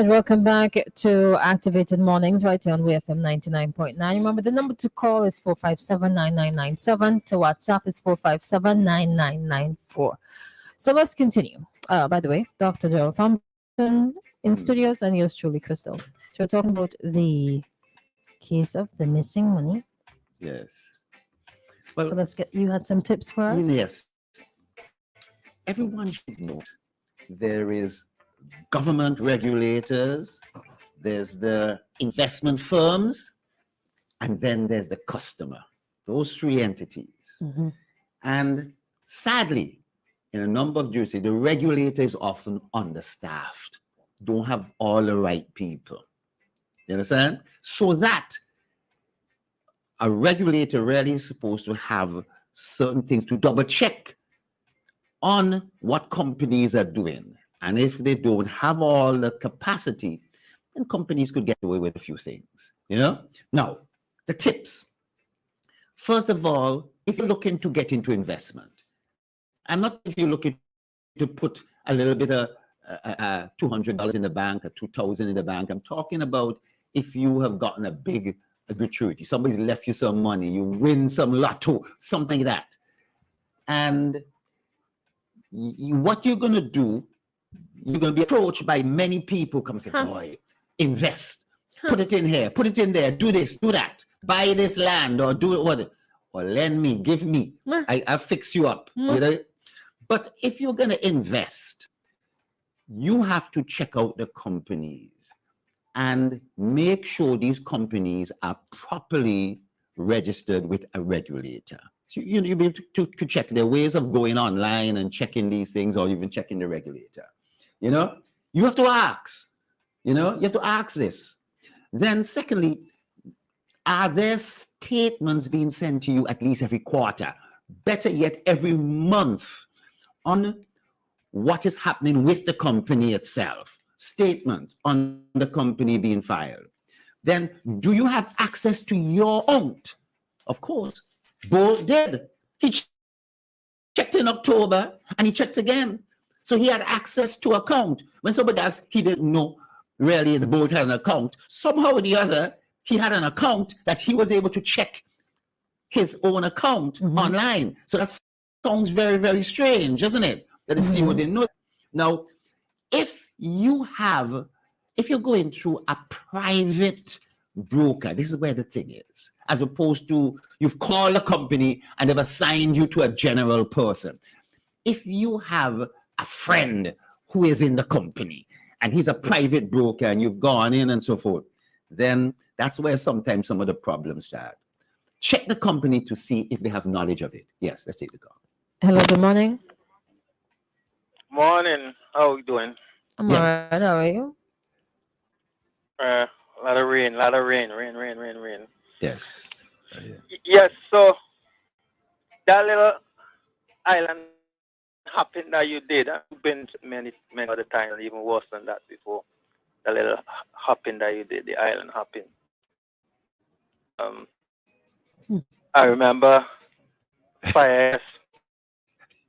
right, welcome back to Activated Mornings right here on WFM 99.9. Remember, the number to call is 457-9997. To WhatsApp is 457-9994. So let's continue. By the way, Dr. Gerald Thompson in studios and yours truly, Crystal. So we're talking about the case of the missing money. Yes. So let's get, you had some tips for us? Yes. Everyone should know there is government regulators, there's the investment firms, and then there's the customer. Those three entities. And sadly, in a number of jurisdictions, the regulator is often understaffed, don't have all the right people. You understand? So that a regulator really is supposed to have certain things to double check on what companies are doing. And if they don't have all the capacity, then companies could get away with a few things, you know? Now, the tips. First of all, if you're looking to get into investment, and not if you're looking to put a little bit of $200 in the bank or $2,000 in the bank. I'm talking about if you have gotten a big gratuity, somebody's left you some money, you win some lotto, something like that. And what you're going to do, you're going to be approached by many people come say, boy, invest, put it in here, put it in there, do this, do that, buy this land or do it, what, or lend me, give me, I'll fix you up. You know? But if you're going to invest, you have to check out the companies and make sure these companies are properly registered with a regulator. So you'll be able to check their ways of going online and checking these things, or even checking the regulator. You know, you have to ask, you know, you have to ask this. Then secondly, are there statements being sent to you at least every quarter? Better yet, every month on what is happening with the company itself, statements on the company being filed. Then, do you have access to your account? Of course, Bolt did. He checked in October and he checked again. So he had access to account. When somebody asked, he didn't know really the Bolt had an account. Somehow or the other, he had an account that he was able to check his own account online. So that sounds very, very strange, isn't it? That the CEO didn't know. Now, if you're going through a private broker, this is where the thing is, as opposed to you've called a company and they've assigned you to a general person. If you have a friend who is in the company and he's a private broker and you've gone in and so forth, then that's where sometimes some of the problems start. Check the company to see if they have knowledge of it. Yes, let's take the call. Hello, good morning. Morning. How are you doing? I'm all right. How are you? A lot of rain. Rain. Yes. Yes, so that little island hopping that you did, I've been many other times, even worse than that before. The little hopping that you did, the island hopping. I remember 5 years.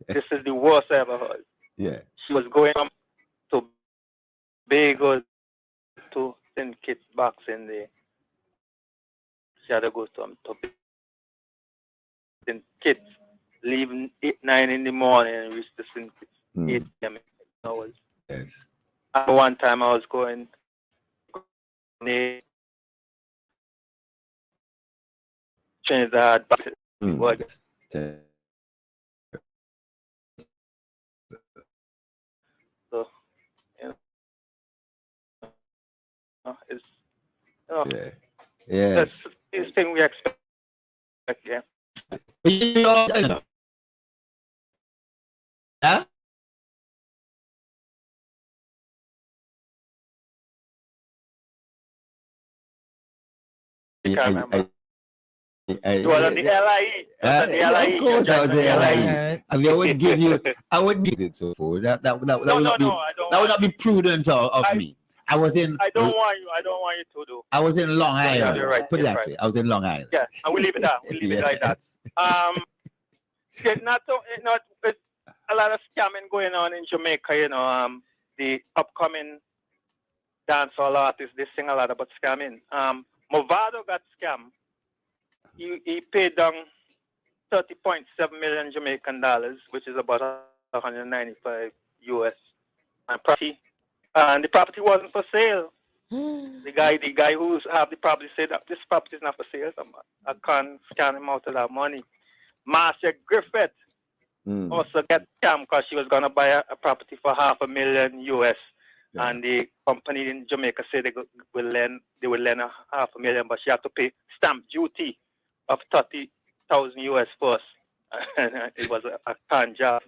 This is the worst I ever heard. Yeah. She was going from Tobago to St. Kitts box in there. She had to go to St. Kitts, leaving 9 in the morning and reach the St. Kitts 8 p.m. hours. Yes. At one time I was going Trinidad back to so, you know, it's, you know, yes. That's the thing we expect, yeah. Huh? I can't remember. You were on the LIE. Of course, I was the LIE. I mean, I would give it so forth. That would not be prudent of me. I was in. I don't want you to do. I was in Long Island. You're right. Put it that way. I was in Long Island. Yeah, and we leave it that. We leave it like that. It's not a lot of scamming going on in Jamaica. You know, the upcoming dancehall artists, they sing a lot about scamming. Movado got scammed. He paid down 30.7 million Jamaican dollars, which is about 195 US. And the property wasn't for sale. The guy who's have the property said that this property is not for sale. So I can't scam him out of that money. Marcia Griffith also got scammed because she was gonna buy a property for $500,000 US, and the company in Jamaica said they will lend her $500,000, but she had to pay stamp duty of 30,000 US first. It was a con job.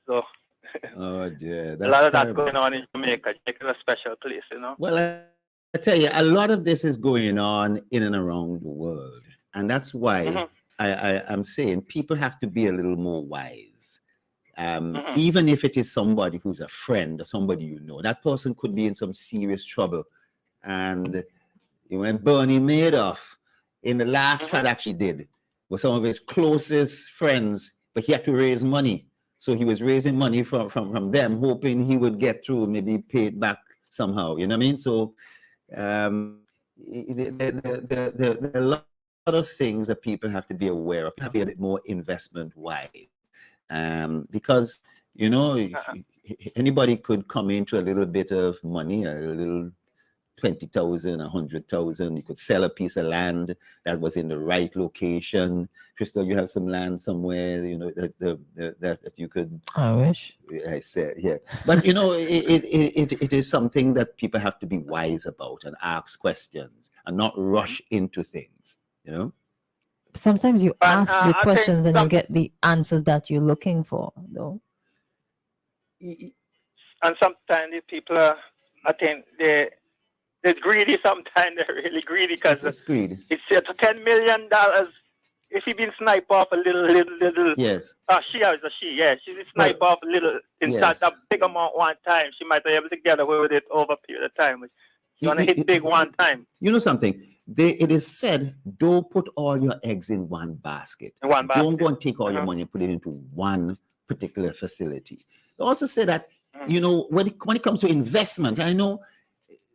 So. Oh dear, that's a lot of terrible. that going on in Jamaica. Jamaica is a special place, you know. Well, I tell you, a lot of this is going on in and around the world, and that's why I'm saying people have to be a little more wise. Even if it is somebody who's a friend or somebody you know, that person could be in some serious trouble. And when Bernie Madoff, in the last transaction he did, with some of his closest friends, but he had to raise money. So he was raising money from them, hoping he would get through, maybe pay it back somehow. You know what I mean? So there are a lot of things that people have to be aware of. You have to be a bit more investment wise, because you know anybody could come into a little bit of money, a little 20,000, 100,000. You could sell a piece of land that was in the right location. Crystal, you have some land somewhere, you know, that you could. I wish. I said, yeah. But you know, it is something that people have to be wise about and ask questions and not rush into things. You know. Sometimes you ask the I questions think and you get the answers that you're looking for, though. And sometimes the people are, I think they're greedy. Sometimes they're really greedy because it's greed. It's $10 million. If he been snipe off a little. Yes. She is a she. Yeah, she's snipe off a little inside a big amount one time. She might be able to get away with it over a period of time. You want to hit big one time. You know something? It is said, don't put all your eggs in one basket. Don't go and take all your money and put it into one particular facility. They also say that, you know, when it comes to investment, I know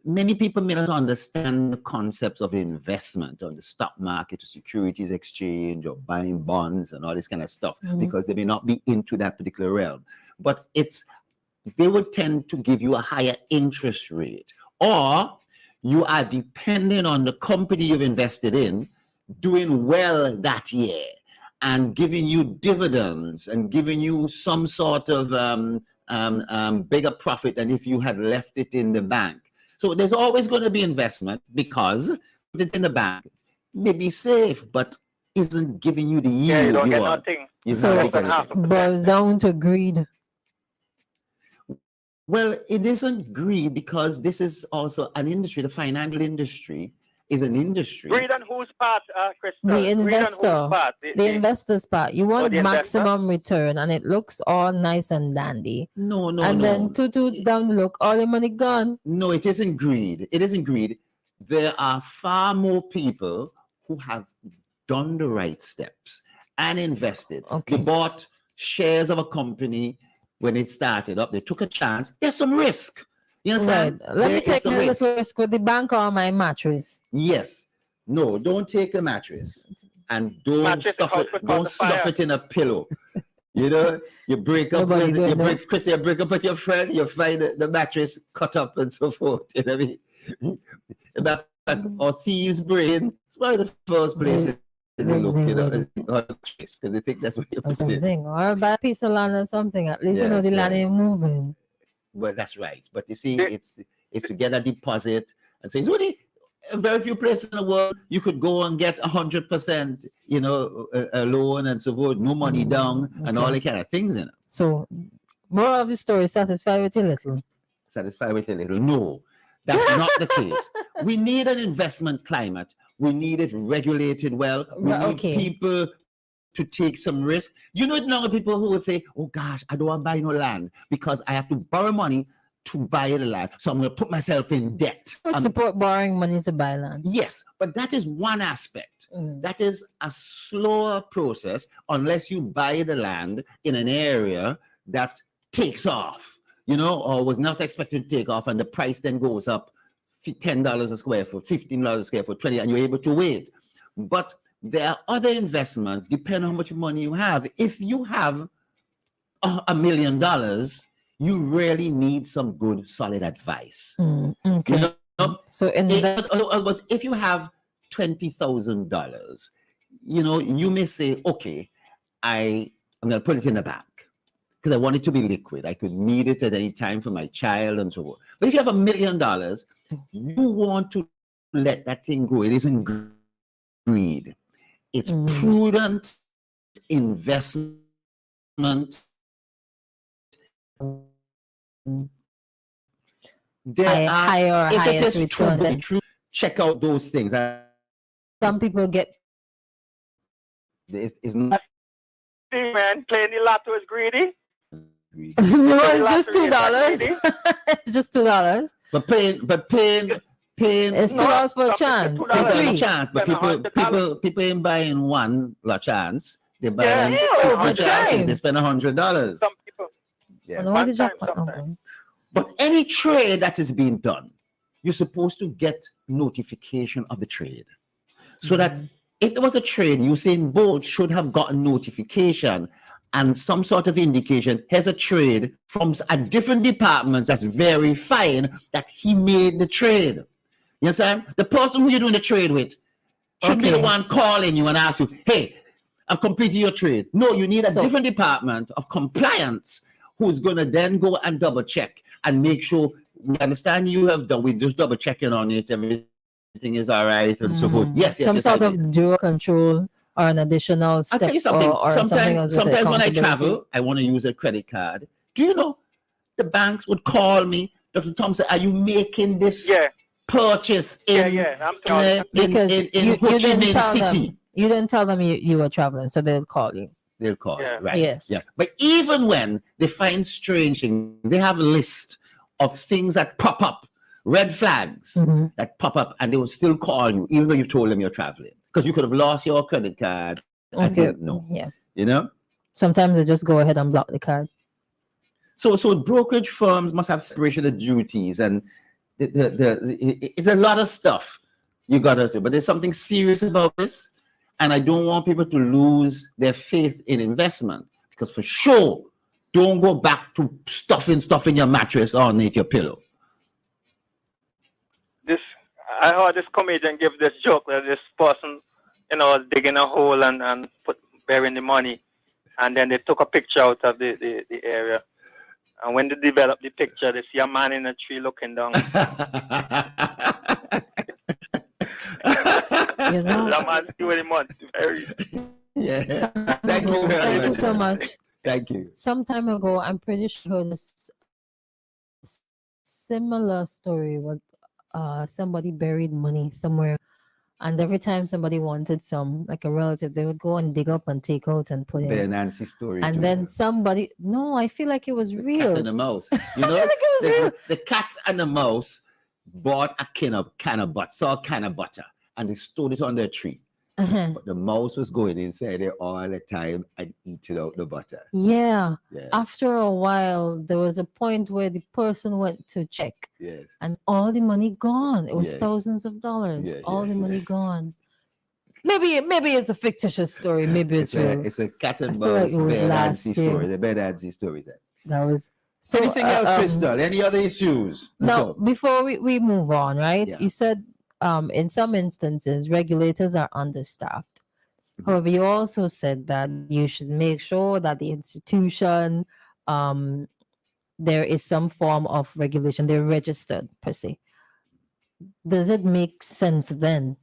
many people may not understand the concepts of investment on the stock market or securities exchange or buying bonds and all this kind of stuff because they may not be into that particular realm. But they would tend to give you a higher interest rate, or you are dependent on the company you've invested in doing well that year and giving you dividends and giving you some sort of bigger profit than if you had left it in the bank. So there's always going to be investment because put it in the bank may be safe, but isn't giving you the yield you don't get want. nothing. So it boils down to greed. Well, it isn't greed because this is also an industry. The financial industry is an industry. Greed on whose part, Crystal? The investor, the investor's part. You want maximum return, and it looks all nice and dandy. No. And then two toots down the look, all your money gone. No, it isn't greed. It isn't greed. There are far more people who have done the right steps and invested. They bought shares of a company when it started up. They took a chance. There's some risk. You understand? Right. Let me take a little risk with the bank or my mattress. Yes. No, don't take the mattress. And don't stuff it in a pillow. You know, you break up with your friend, you find the mattress cut up and so forth. You know what I mean? Or thieves' brain. It's one of the first places they look, you know, because they think that's what you're something. Or a bad piece of land or something. At least you know the land ain't moving. Well, that's right. But you see, it's to get a deposit. And so it's only very few places in the world you could go and get 100%, you know, a loan and so forth, no money down and all that kind of things in it. So, more of the story, satisfied with a little. Satisfied with a little. No, that's not the case. We need an investment climate. We need it regulated well. We need people to take some risk. You know, no people who would say, oh gosh, I don't want to buy no land because I have to borrow money to buy the land. So I'm going to put myself in debt. I support borrowing money to buy land. Yes, but that is one aspect. That is a slower process unless you buy the land in an area that takes off. or was not expected to take off, and the price then goes up $10 a square foot, $15 a square foot, 20, and you're able to wait. But there are other investments, depending on how much money you have. If you have $1 million, you really need some good, solid advice. Okay. So if you have $20,000, you may say, okay, I'm going to put it in the bank because I want it to be liquid. I could need it at any time for my child and so on. But if you have $1 million, you want to let that thing grow. It isn't greed. It's prudent investment. There higher if it highest is return. true, check out those things. Some people get. It's not. See, man, playing the lotto is greedy. No, it's just $2. It's just $2. But paying. It's $2 for a chance. But people ain't buying one la chance. They buy over chances. They spend $100. Some people. Yes. Sometimes. But any trade that is being done, you're supposed to get notification of the trade, so that if there was a trade, Usain Bolt should have gotten notification and some sort of indication. Here's a trade from a different department that's verifying that he made the trade. You understand? The person who you're doing the trade with should be the one calling you and ask you, hey, I've completed your trade. No, you need a different department of compliance who's going to then go and double check and make sure we understand you have done. We just double checking on it. Everything is all right and so forth. Yes. Some sort of dual control or an additional step. I'll tell you something. Or Sometimes when I travel, I want to use a credit card. Do you know the banks would call me, Dr. Thompson, are you making this purchase in Ho Chi Minh City? You didn't tell them you were traveling, so they'll call you. They'll call you, right? Yes. Yeah. But even when they find strange things, they have a list of things that pop up, red flags that pop up, and they will still call you, even though you've told them you're traveling. Because you could have lost your credit card. I didn't know. Yeah. Sometimes they just go ahead and block the card. So brokerage firms must have separation of duties, and it's a lot of stuff you got to do. But there's something serious about this. And I don't want people to lose their faith in investment, because for sure, don't go back to stuffing your mattress underneath your pillow. I heard this comedian give this joke that this person, digging a hole and burying the money, and then they took a picture out of the area. And when they developed the picture, they see a man in a tree looking down. That man's doing money. Yes. Thank you very much. Thank you so much. Thank you. Some time ago, I'm pretty sure this similar story with somebody buried money somewhere, and every time somebody wanted some, like a relative, they would go and dig up and take out and put The in. Nancy story. And too. then somebody, no, I feel like it was real. Cat and the mouse. You I know, feel like it was real. the cat and the mouse bought a can of butter, saw a can of butter, and they stored it on their tree. But the mouse was going inside there all the time and eating out the butter. Yeah. Yes. After a while, there was a point where the person went to check. Yes. And all the money gone. It was Yes. thousands of dollars. Yeah, all yes, the money yes. gone. Maybe it's a fictitious story. Maybe it's real. It's a cat and I feel like mouse it was Bear last Nancy year. story. The Bear Nancy story. That was so. Anything else, Crystal? Any other issues? Now, before we move on, right? Yeah. You said in some instances regulators are understaffed. However, you also said that you should make sure that the institution there is some form of regulation. They're registered per se. Does it make sense then,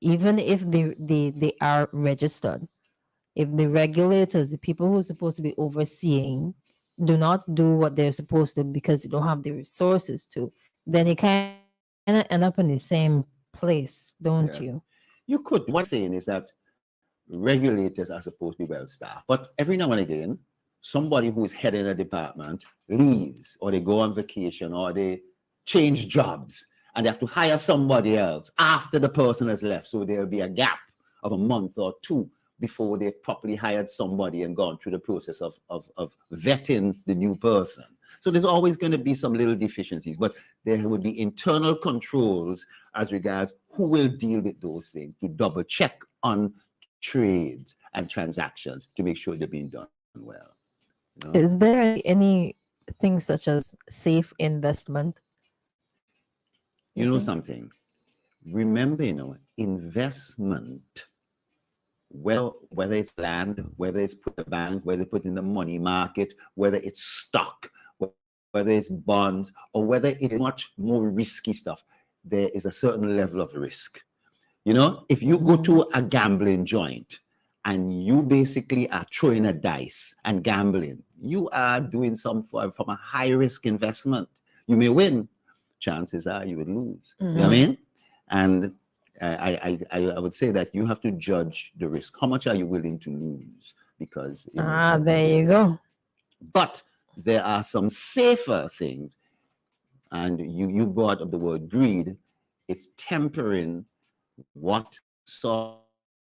even if they are registered, if the regulators, the people who are supposed to be overseeing, do not do what they're supposed to because you don't have the resources to, then you kind of end up in the same place, don't you? You could. What I'm saying is that regulators are supposed to be well staffed, but every now and again, somebody who's heading a department leaves, or they go on vacation, or they change jobs, and they have to hire somebody else after the person has left. So there'll be a gap of a month or two before they've properly hired somebody and gone through the process of vetting the new person. So there's always going to be some little deficiencies, but there would be internal controls as regards who will deal with those things to double check on trades and transactions to make sure they're being done well. You know? Is there anything such as safe investment? You know something? Remember, investment, well, whether it's land, whether it's put in the bank, whether it's put in the money market, whether it's stock, whether it's bonds, or whether it's much more risky stuff, there is a certain level of risk. If you go to a gambling joint and you basically are throwing a dice and gambling, you are doing some form from a high risk investment. You may win, chances are you would lose. You know what I mean? And I would say that you have to judge the risk. How much are you willing to lose? Because there you go. But there are some safer things, and you brought up the word greed. It's tempering what sort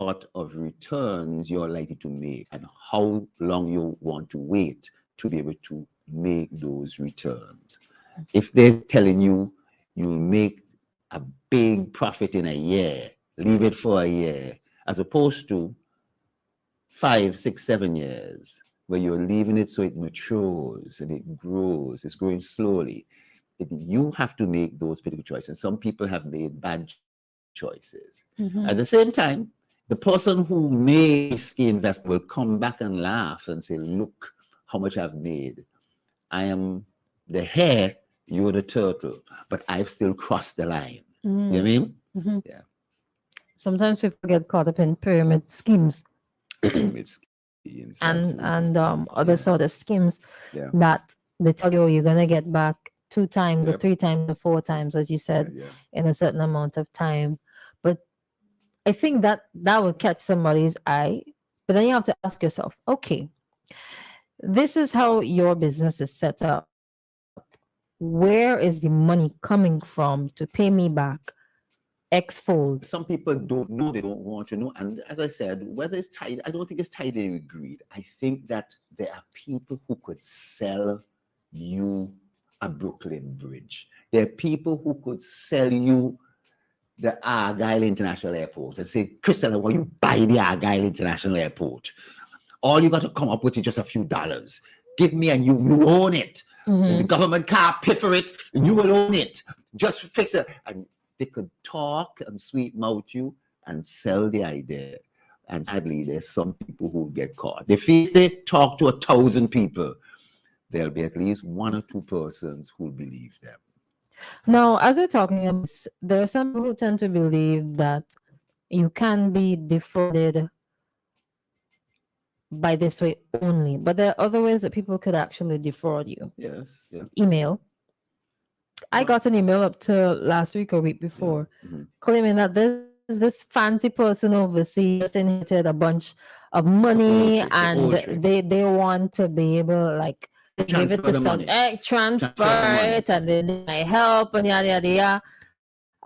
of returns you're likely to make and how long you want to wait to be able to make those returns. If they're telling you you'll make a big profit in a year, leave it for a year, as opposed to 5, 6, 7 years, where you're leaving it so it matures and it grows, it's growing slowly. You have to make those particular choices. Some people have made bad choices. At the same time, the person who made risky investment will come back and laugh and say, look how much I've made. I am the hare, you're the turtle, but I've still crossed the line. You know what I mean? Yeah. Sometimes people get caught up in pyramid schemes. Pyramid schemes. and other sort of schemes that they tell you you're going to get back 2 times or 3 times or 4 times, as you said, in a certain amount of time. But I think that will catch somebody's eye. But then you have to ask yourself, okay, this is how your business is set up. Where is the money coming from to pay me back X-fold? Some people don't know, they don't want to know. And as I said, whether it's tied, I don't think it's tied in with greed. I think that there are people who could sell you a Brooklyn Bridge. There are people who could sell you the Argyle International Airport and say, CHRISTAL, I want you buy the Argyle International Airport. All you got to come up with is just a few dollars. Give me and you own it. The government can't pay for it, you will own it. Just fix it. And they could talk and sweet mouth you and sell the idea. And sadly, there's some people who get caught. If they talk to 1,000 people, there'll be at least 1 or 2 persons who believe them. Now, as we're talking about, there are some people who tend to believe that you can be defrauded by this way only, but there are other ways that people could actually defraud you. Yes. Yeah. Email. I got an email up to last week or week before claiming that there's this fancy person overseas inherited a bunch of money and they want to be able like give it to some transfer it and then I help and yada yada yada.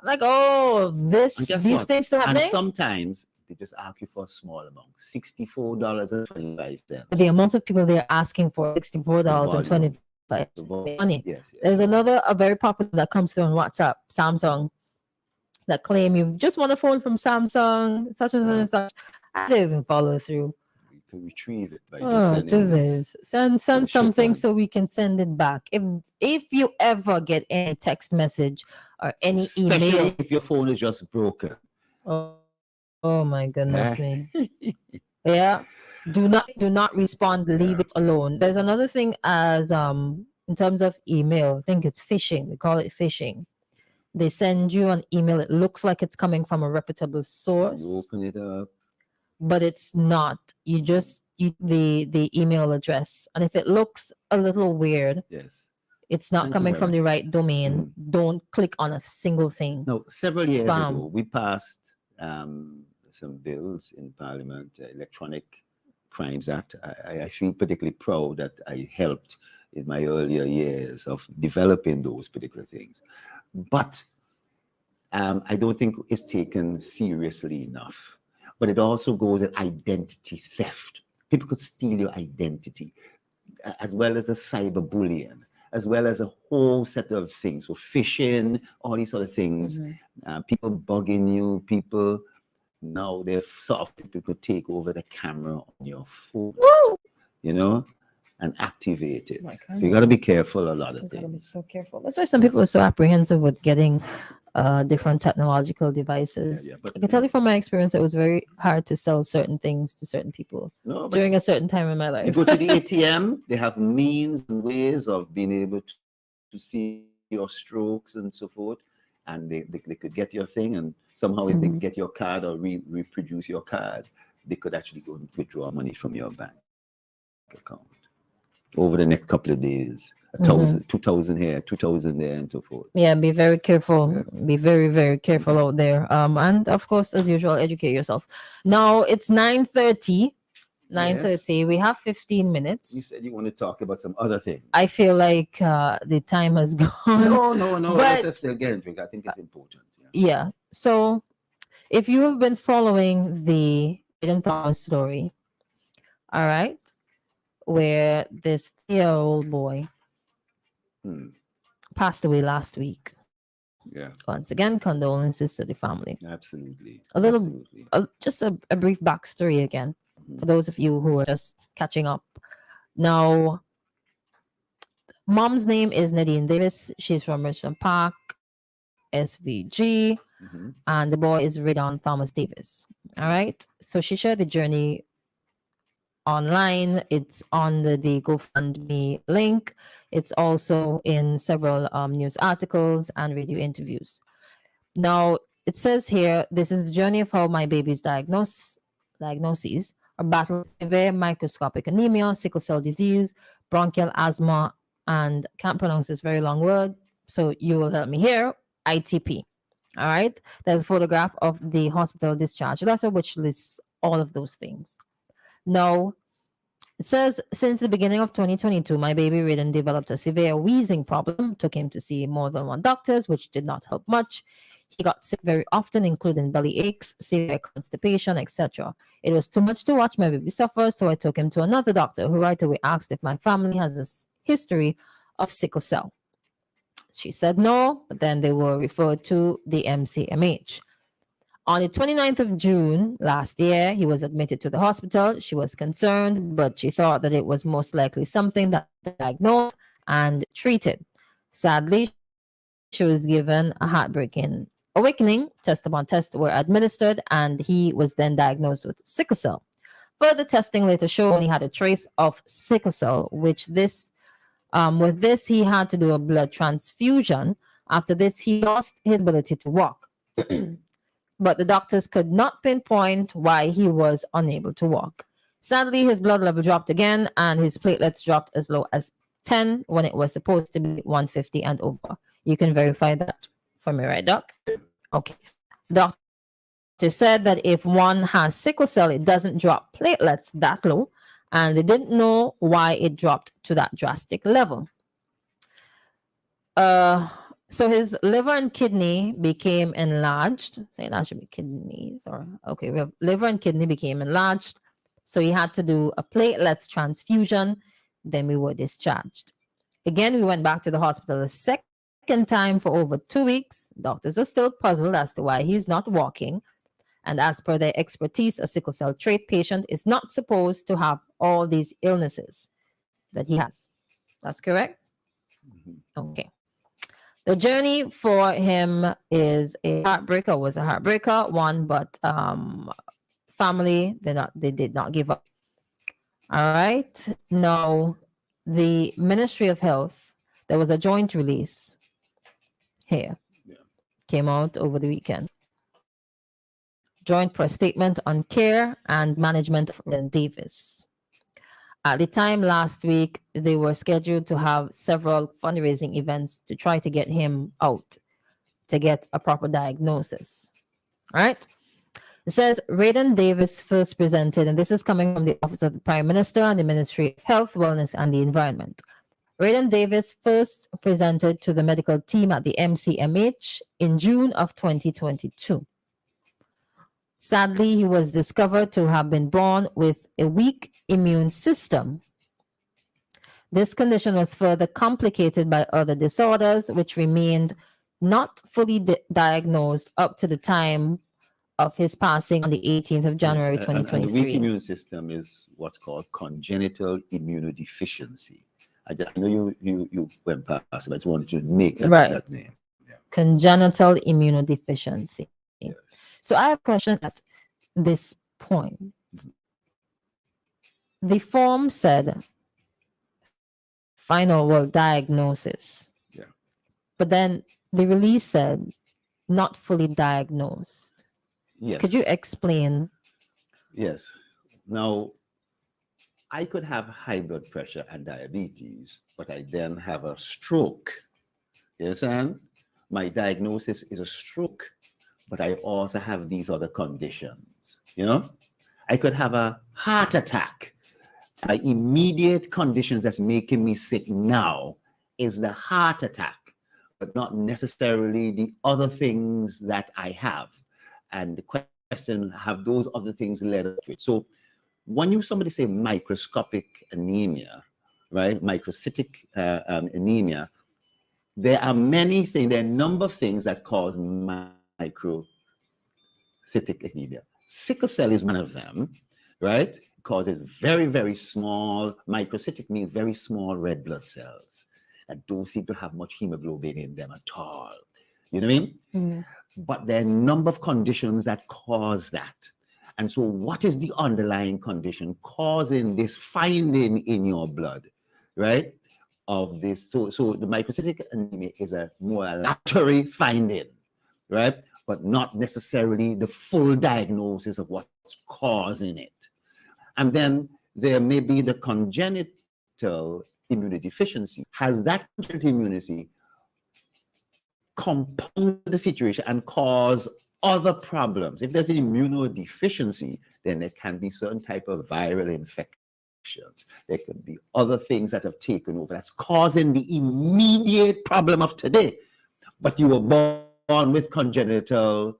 I'm like, oh, these things still happening. And sometimes they just ask you for a small amount, $64.25. The amount of people they're asking for $64.25. Money. Yes. There's a very popular that comes through on WhatsApp, Samsung, that claim you've just won a phone from Samsung, such and such. I don't even follow through. You can retrieve it by just sending this. Send something so we can send it back. If you ever get any text message or any email, if your phone is just broken. Oh my goodness me. Yeah. Do not respond, leave it alone. There's another thing as in terms of email, I think it's phishing. We call it phishing. They send you an email, it looks like it's coming from a reputable source. You open it up. But it's not. You just the email address. And if it looks a little weird, it's not coming from the right domain. Don't click on a single thing. No, several years ago, we passed some bills in Parliament, Electronic Crimes Act. I feel particularly proud that I helped in my earlier years of developing those particular things. But I don't think it's taken seriously enough. But it also goes at identity theft. People could steal your identity, as well as the cyberbullying. as well as a whole set of things. So fishing, all these sort of things, people bugging you, people now they're sort of people could take over the camera on your phone, you know, and activate it. So you got to be careful a lot of You gotta be things. so careful. That's why some people are so apprehensive with getting different technological devices. I can tell you from my experience, it was very hard to sell certain things to certain people No, but during a certain time in my life. you go to the ATM, they have means and ways of being able to see your strokes and so forth. And they could get your thing, and somehow if they get your card or reproduce your card, they could actually go and withdraw money from your bank account over the next couple of days. 1,000, 2,000 here, 2,000 there, and so forth. Yeah, be very careful. Be very, very careful out there. And of course, as usual, educate yourself. Now it's 9:30. 9:30. We have 15 minutes. You said you want to talk about some other things. I feel like the time has gone. No. But Let's just still get into it. I think it's important. yeah. So if you have been following the Aiden Thomas story, all right, where this 3-year-old boy passed away last week. Yeah. Once again, condolences to the family. Absolutely. A little, just a brief backstory again for those of you who are just catching up. Now, mom's name is Nadine Davis. She's from Richmond Park, SVG, and the boy is Redon Thomas Davis. All right. So she shared the journey online. It's on the GoFundMe link. It's also in several news articles and radio interviews. Now, it says here, this is the journey of how my baby's diagnoses are battling severe microscopic anemia, sickle cell disease, bronchial asthma, and can't pronounce this very long word, so you will help me here, ITP. All right. There's a photograph of the hospital discharge letter, which lists all of those things. Now, it says, since the beginning of 2022, my baby Raiden developed a severe wheezing problem, took him to see more than one doctors, which did not help much. He got sick very often, including belly aches, severe constipation, etc. It was too much to watch my baby suffer, so I took him to another doctor who right away asked if my family has this history of sickle cell. She said no, but then they were referred to the MCMH. On the 29th of June last year, he was admitted to the hospital. She was concerned, but she thought that it was most likely something that diagnosed and treated. Sadly, she was given a heartbreaking awakening. Test upon test were administered, and he was then diagnosed with sickle cell. Further testing later showed he had a trace of sickle cell, with this, he had to do a blood transfusion. After this, he lost his ability to walk. But the doctors could not pinpoint why he was unable to walk. Sadly, his blood level dropped again, and his platelets dropped as low as 10 when it was supposed to be 150 and over. You can verify that for me, right, Doc? Okay. Doctor said that if one has sickle cell, it doesn't drop platelets that low, and they didn't know why it dropped to that drastic level. So his liver and kidney became enlarged. Say that should be kidneys, or okay, we have liver and kidney became enlarged. So he had to do a platelets transfusion. Then we were discharged. Again, we went back to the hospital a second time for over 2 weeks. Doctors are still puzzled as to why he's not walking. And as per their expertise, a sickle cell trait patient is not supposed to have all these illnesses that he has. That's correct? Okay. The journey for him is a heartbreaker, was a heartbreaker one, but family, they did not give up. All right. Now, the Ministry of Health, there was a joint release here. Came out over the weekend. Joint press statement on care and management of Raiden Davis. At the time last week, they were scheduled to have several fundraising events to try to get him out, to get a proper diagnosis. All right. It says Raiden Davis first presented, and this is coming from the Office of the Prime Minister and the Ministry of Health, Wellness and the Environment. Raiden Davis first presented to the medical team at the MCMH in June of 2022. Sadly, he was discovered to have been born with a weak immune system. This condition was further complicated by other disorders, which remained not fully diagnosed up to the time of his passing on the 18th of January, Yes, and the weak 2023. immune system is what's called congenital immunodeficiency. I know you went past it, but I just wanted to make that name. Congenital immunodeficiency. So I have a question at this point. The form said final diagnosis. Yeah. But then the release said not fully diagnosed. Yes. Could you explain? Yes. Now, I could have high blood pressure and diabetes, but I then have a stroke. You understand? My diagnosis is a stroke, but I also have these other conditions. You know, I could have a heart attack. My immediate conditions that's making me sick now is the heart attack, but not necessarily the other things that I have. And the question, have those other things led to it? So when somebody say microscopic anemia, right? Microcytic anemia, there are many things, there are a number of things that cause microcytic anemia. Sickle cell is one of them, right? It causes very, very small, microcytic means very small red blood cells that don't seem to have much hemoglobin in them at all. You know what I mean? Mm. But there are a number of conditions that cause that. And so what is the underlying condition causing this finding in your blood, right? Of this, so the microcytic anemia is a more laboratory finding, right? But not necessarily the full diagnosis of what's causing it. And then there may be the congenital immunodeficiency. Has that congenital immunity compound the situation and cause other problems? If there's an immunodeficiency, then there can be certain type of viral infections. There could be other things that have taken over that's causing the immediate problem of today. But you were born with congenital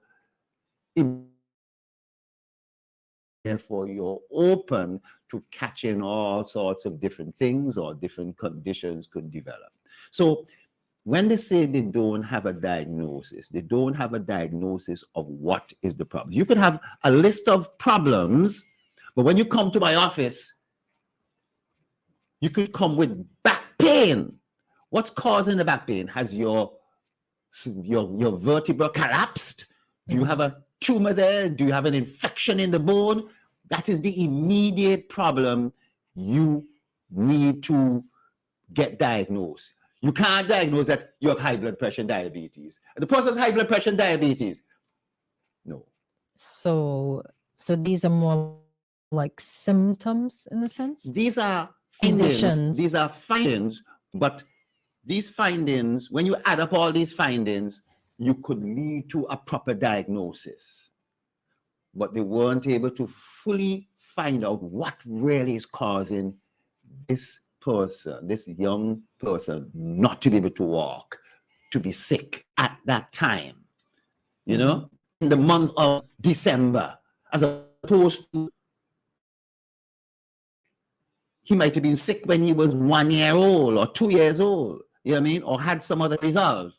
immunity. Therefore, you're open to catching all sorts of different things or different conditions could develop. So when they say they don't have a diagnosis, they don't have a diagnosis of what is the problem. You could have a list of problems, but when you come to my office, you could come with back pain. What's causing the back pain? Has your vertebra collapsed? Do you have a tumor there? Do you have an infection in the bone? That is the immediate problem you need to get diagnosed. You can't diagnose that you have high blood pressure and diabetes. The person has high blood pressure and diabetes. No. So these are more like symptoms in a sense? These are findings. Conditions. These are findings, but these findings, when you add up all these findings, you could lead to a proper diagnosis. But they weren't able to fully find out what really is causing this person, this young person, not to be able to walk, to be sick at that time, you know, in the month of December, as opposed to he might have been sick when he was 1 year old or 2 years old, you know what I mean, or had some other resolve.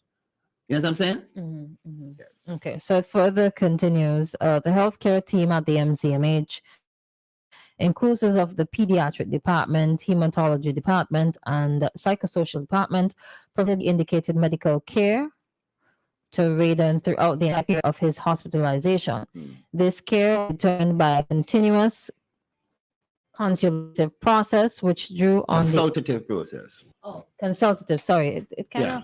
You know what I'm saying? Mm-hmm, mm-hmm. Okay, so it further continues. The healthcare team at the MCMH, inclusive of the pediatric department, hematology department, and psychosocial department, provided indicated medical care to Raiden throughout the entire period of his hospitalization. This care was determined by a continuous consultative process, which drew on Consultative process. consultative. Sorry, it kind of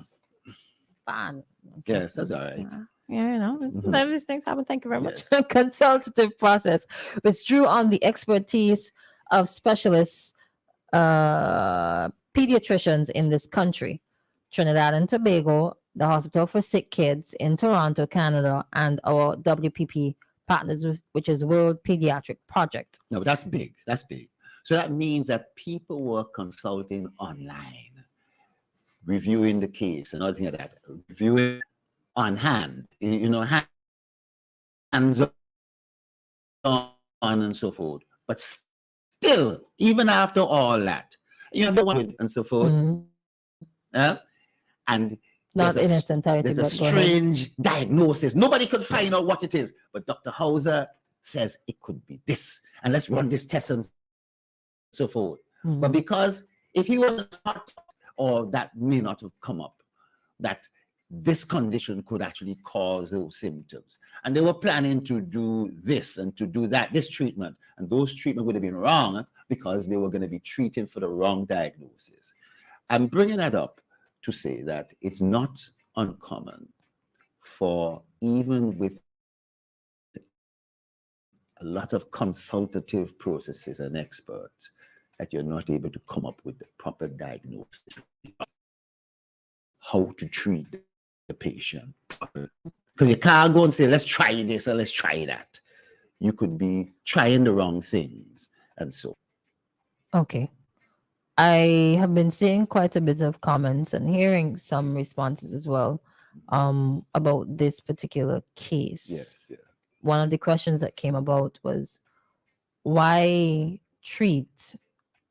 fun. Yes, that's all right. Yeah, you know, these things happen. Thank you very much. Consultative process, which drew on the expertise of specialists, pediatricians in this country, Trinidad and Tobago, the Hospital for Sick Kids in Toronto, Canada, and our WPP partners, which is World Pediatric Project. No, that's big. That's big. So that means that people were consulting online, reviewing the case and other things like that, reviewing on hand, you know, hands on and so forth. But still, even after all that, you know, the one and so forth. And not in its entirety, there's a but go ahead. strange diagnosis. Nobody could find out what it is, but Dr. Hauser says it could be this, and let's run this test and so forth. But because if he wasn't taught, or that may not have come up, that this condition could actually cause those symptoms, and they were planning to do this and to do that, this treatment, and those treatment would have been wrong because they were going to be treating for the wrong diagnosis. I'm bringing that up to say that it's not uncommon for, even with a lot of consultative processes and experts, that you're not able to come up with the proper diagnosis, how to treat the patient. Because you can't go and say, let's try this or let's try that. You could be trying the wrong things, and so. Okay. I have been seeing quite a bit of comments and hearing some responses as well about this particular case. Yes, yeah. One of the questions that came about was, why treat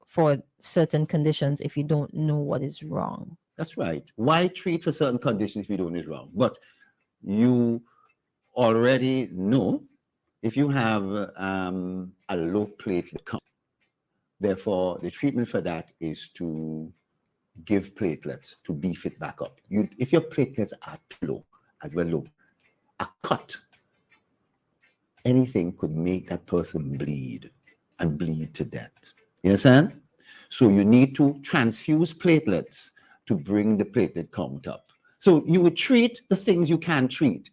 for certain conditions if you don't know what is wrong? That's right. Why treat for certain conditions if you don't know it's wrong? But you already know if you have a low platelet count. Therefore, the treatment for that is to give platelets to beef it back up. If your platelets are too low, as well low, a cut, anything could make that person bleed and bleed to death. You understand? So you need to transfuse platelets to bring the platelet count up. So you would treat the things you can treat,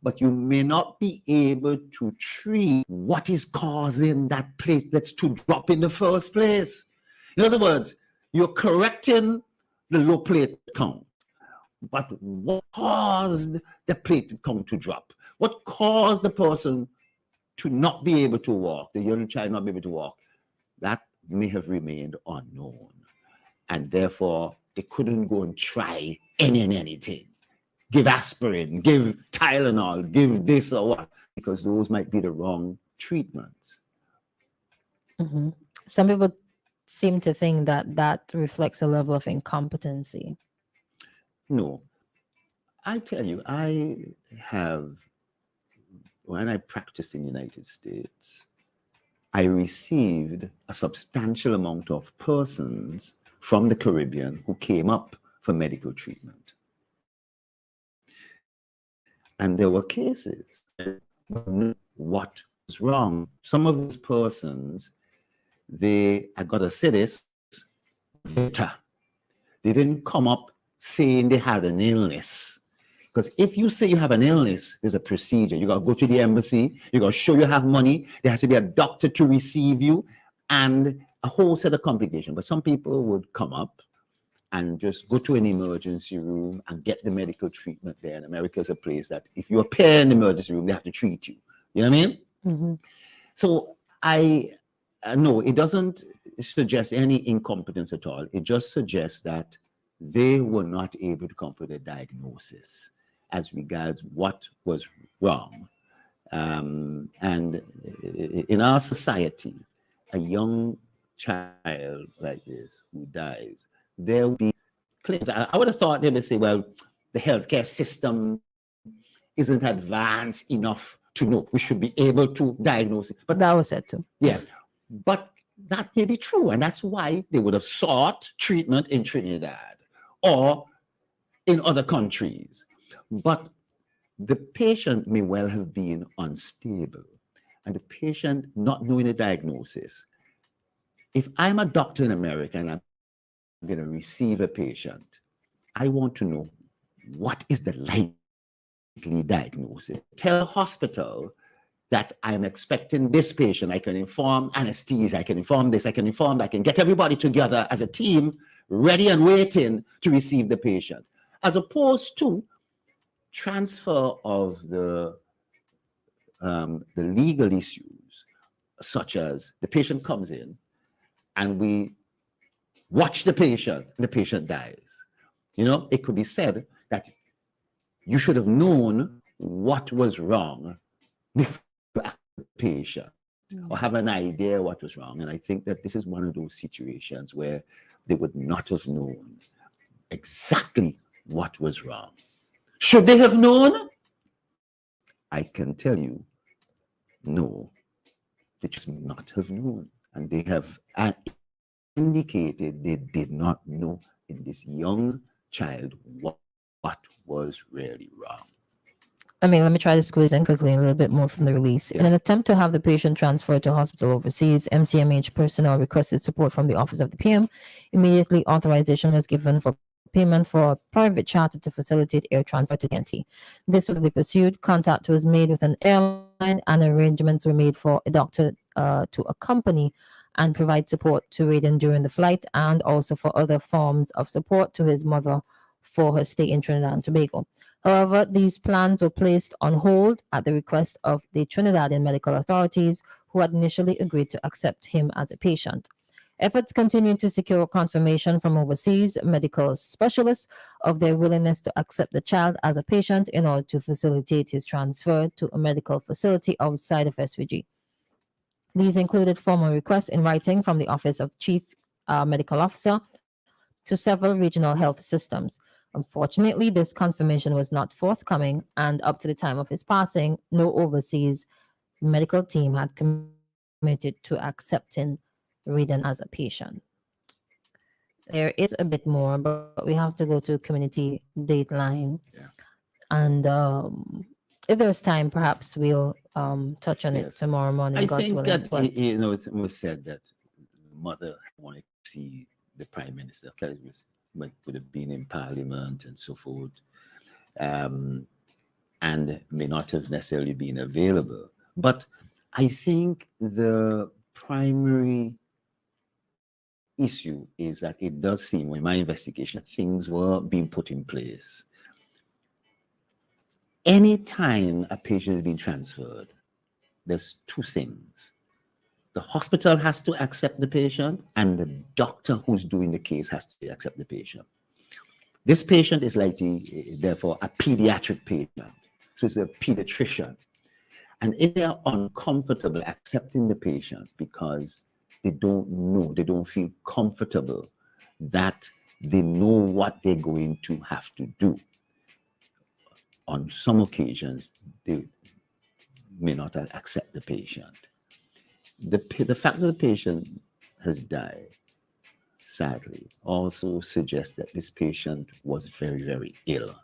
but you may not be able to treat what is causing that platelets to drop in the first place. In other words, you're correcting the low platelet count, but what caused the platelet count to drop? What caused the person to not be able to walk, the young child not be able to walk? That may have remained unknown. And therefore, they couldn't go and try anything. Give aspirin, give Tylenol, give this or what, because those might be the wrong treatments. Some people seem to think that that reflects a level of incompetency. No. I tell you, when I practiced in the United States, I received a substantial amount of persons from the Caribbean who came up for medical treatment. And there were cases what was wrong. Some of those persons, I got to say this, they didn't come up saying they had an illness. Because if you say you have an illness, there's a procedure. You got to go to the embassy. You got to show you have money. There has to be a doctor to receive you and a whole set of complications. But some people would come up and just go to an emergency room and get the medical treatment there. And America is a place that if you appear in the emergency room, they have to treat you. You know what I mean? So no, it doesn't suggest any incompetence at all. It just suggests that they were not able to come up with a diagnosis as regards what was wrong. And in our society, a young child like this who dies, there will be claims. I would have thought they would say, well, the healthcare system isn't advanced enough to know. We should be able to diagnose it. But that was said too. Yeah, but that may be true. And that's why they would have sought treatment in Trinidad or in other countries. But the patient may well have been unstable. And the patient not knowing the diagnosis. If I'm a doctor in America and I'm going to receive a patient, I want to know what is the likely diagnosis. Tell the hospital that I'm expecting this patient. I can inform anesthesia, I can inform this, I can inform that, I can get everybody together as a team, ready and waiting to receive the patient. As opposed to transfer of the legal issues, such as the patient comes in and we watch the patient dies. You know, it could be said that you should have known what was wrong before the patient or have an idea what was wrong. And I think that this is one of those situations where they would not have known exactly what was wrong. Should they have known? I can tell you, no, they just may not have known. And they have indicated they did not know in this young child what was really wrong. I mean, let me try to squeeze in quickly a little bit more from the release. In an attempt to have the patient transferred to a hospital overseas, MCMH personnel requested support from the office of the PM. Immediately, authorization was given for payment for a private charter to facilitate air transfer to KNT. This was pursued. Contact was made with an airline, and arrangements were made for a doctor to accompany and provide support to Raiden during the flight, and also for other forms of support to his mother for her stay in Trinidad and Tobago. However, these plans were placed on hold at the request of the Trinidadian medical authorities, who had initially agreed to accept him as a patient. Efforts continued to secure confirmation from overseas medical specialists of their willingness to accept the child as a patient in order to facilitate his transfer to a medical facility outside of SVG. These included formal requests in writing from the Office of Chief Medical Officer to several regional health systems. Unfortunately, this confirmation was not forthcoming, and up to the time of his passing, no overseas medical team had committed to accepting Raiden as a patient. There is a bit more, but we have to go to community dateline. Yeah. And if there's time, perhaps we'll touch on it tomorrow morning. I God's think willing. that, But it was said that the mother wanted to see the prime minister, because it would have been in parliament and so forth, and may not have necessarily been available. But I think the primary issue is that it does seem, in my investigation, that things were being put in place. Anytime a patient is being transferred, there's two things. The hospital has to accept the patient, and the doctor who's doing the case has to accept the patient. This patient is likely, therefore, a pediatric patient. So it's a pediatrician. And if they are uncomfortable accepting the patient because they don't know, they don't feel comfortable that they know what they're going to have to do, on some occasions, they may not accept the patient. The fact that the patient has died, sadly, also suggests that this patient was very, very ill.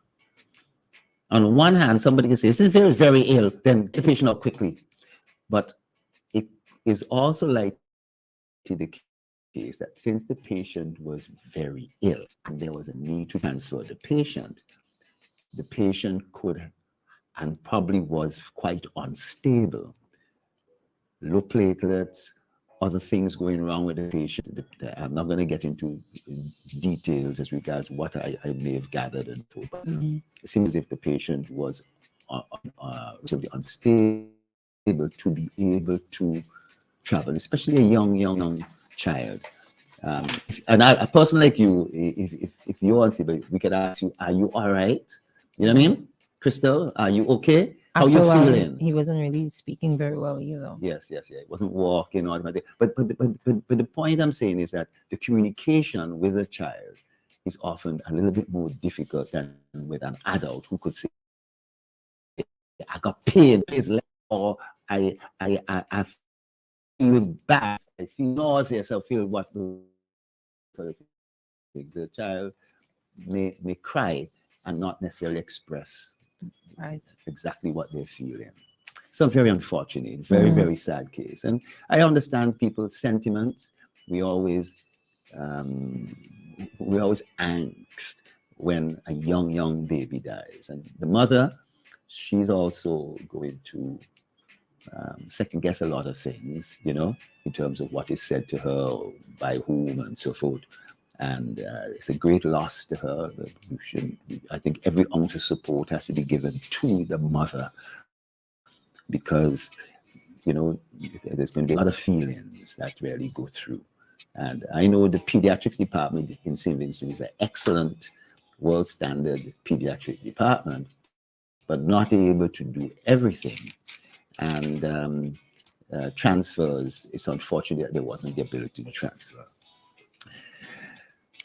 On one hand, somebody can say, this is very, very ill, then get the patient out quickly. But it is also like the case that since the patient was very ill and there was a need to transfer the patient could and probably was quite unstable. Low platelets, other things going wrong with the patient. I'm not going to get into details as regards what I may have gathered and so, but it seems as if the patient was relatively unstable to be able to travel, especially a young child. And a person like you, if you're unstable, we could ask you, are you all right? You know what I mean? Crystal, are you okay? How you feeling? He wasn't really speaking very well either. Yes. It wasn't walking or anything. But the point I'm saying is that the communication with a child is often a little bit more difficult than with an adult who could say, I got pain, please, or I feel bad, I feel nauseous, I feel what sort of things. The child may cry and not necessarily express exactly what they're feeling. So very unfortunate, very, very sad case. And I understand people's sentiments. We always angst when a young baby dies. And the mother, she's also going to second guess a lot of things, in terms of what is said to her, by whom, and so forth. And it's a great loss to her. I think every ounce of support has to be given to the mother, because, there's going to be other feelings that really go through. And I know the pediatrics department in St. Vincent is an excellent world standard pediatric department, but not able to do everything. And transfers, it's unfortunate that there wasn't the ability to transfer.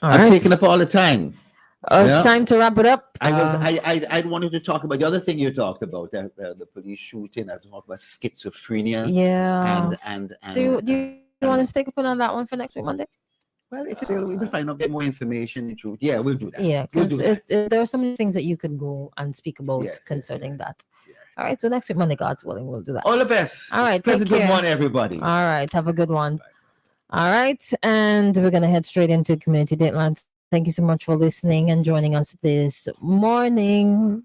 All I've right. taken up all the time. It's time to wrap it up. I wanted to talk about the other thing you talked about, the police shooting. I talked about schizophrenia. Yeah. And Do you want to stick up on that one for next week, Monday? well, if it's we will find out, get more information, the truth. Yeah, we'll do that. Yeah, we'll because do that. there are so many things that you could go and speak about concerning that. All right, so next week, Monday, God's willing, we'll do that. All the best. All right, Pleasant take good care. morning, everybody. All right, have a good one. All right, and we're gonna head straight into Community Dateline. Thank you so much for listening and joining us this morning.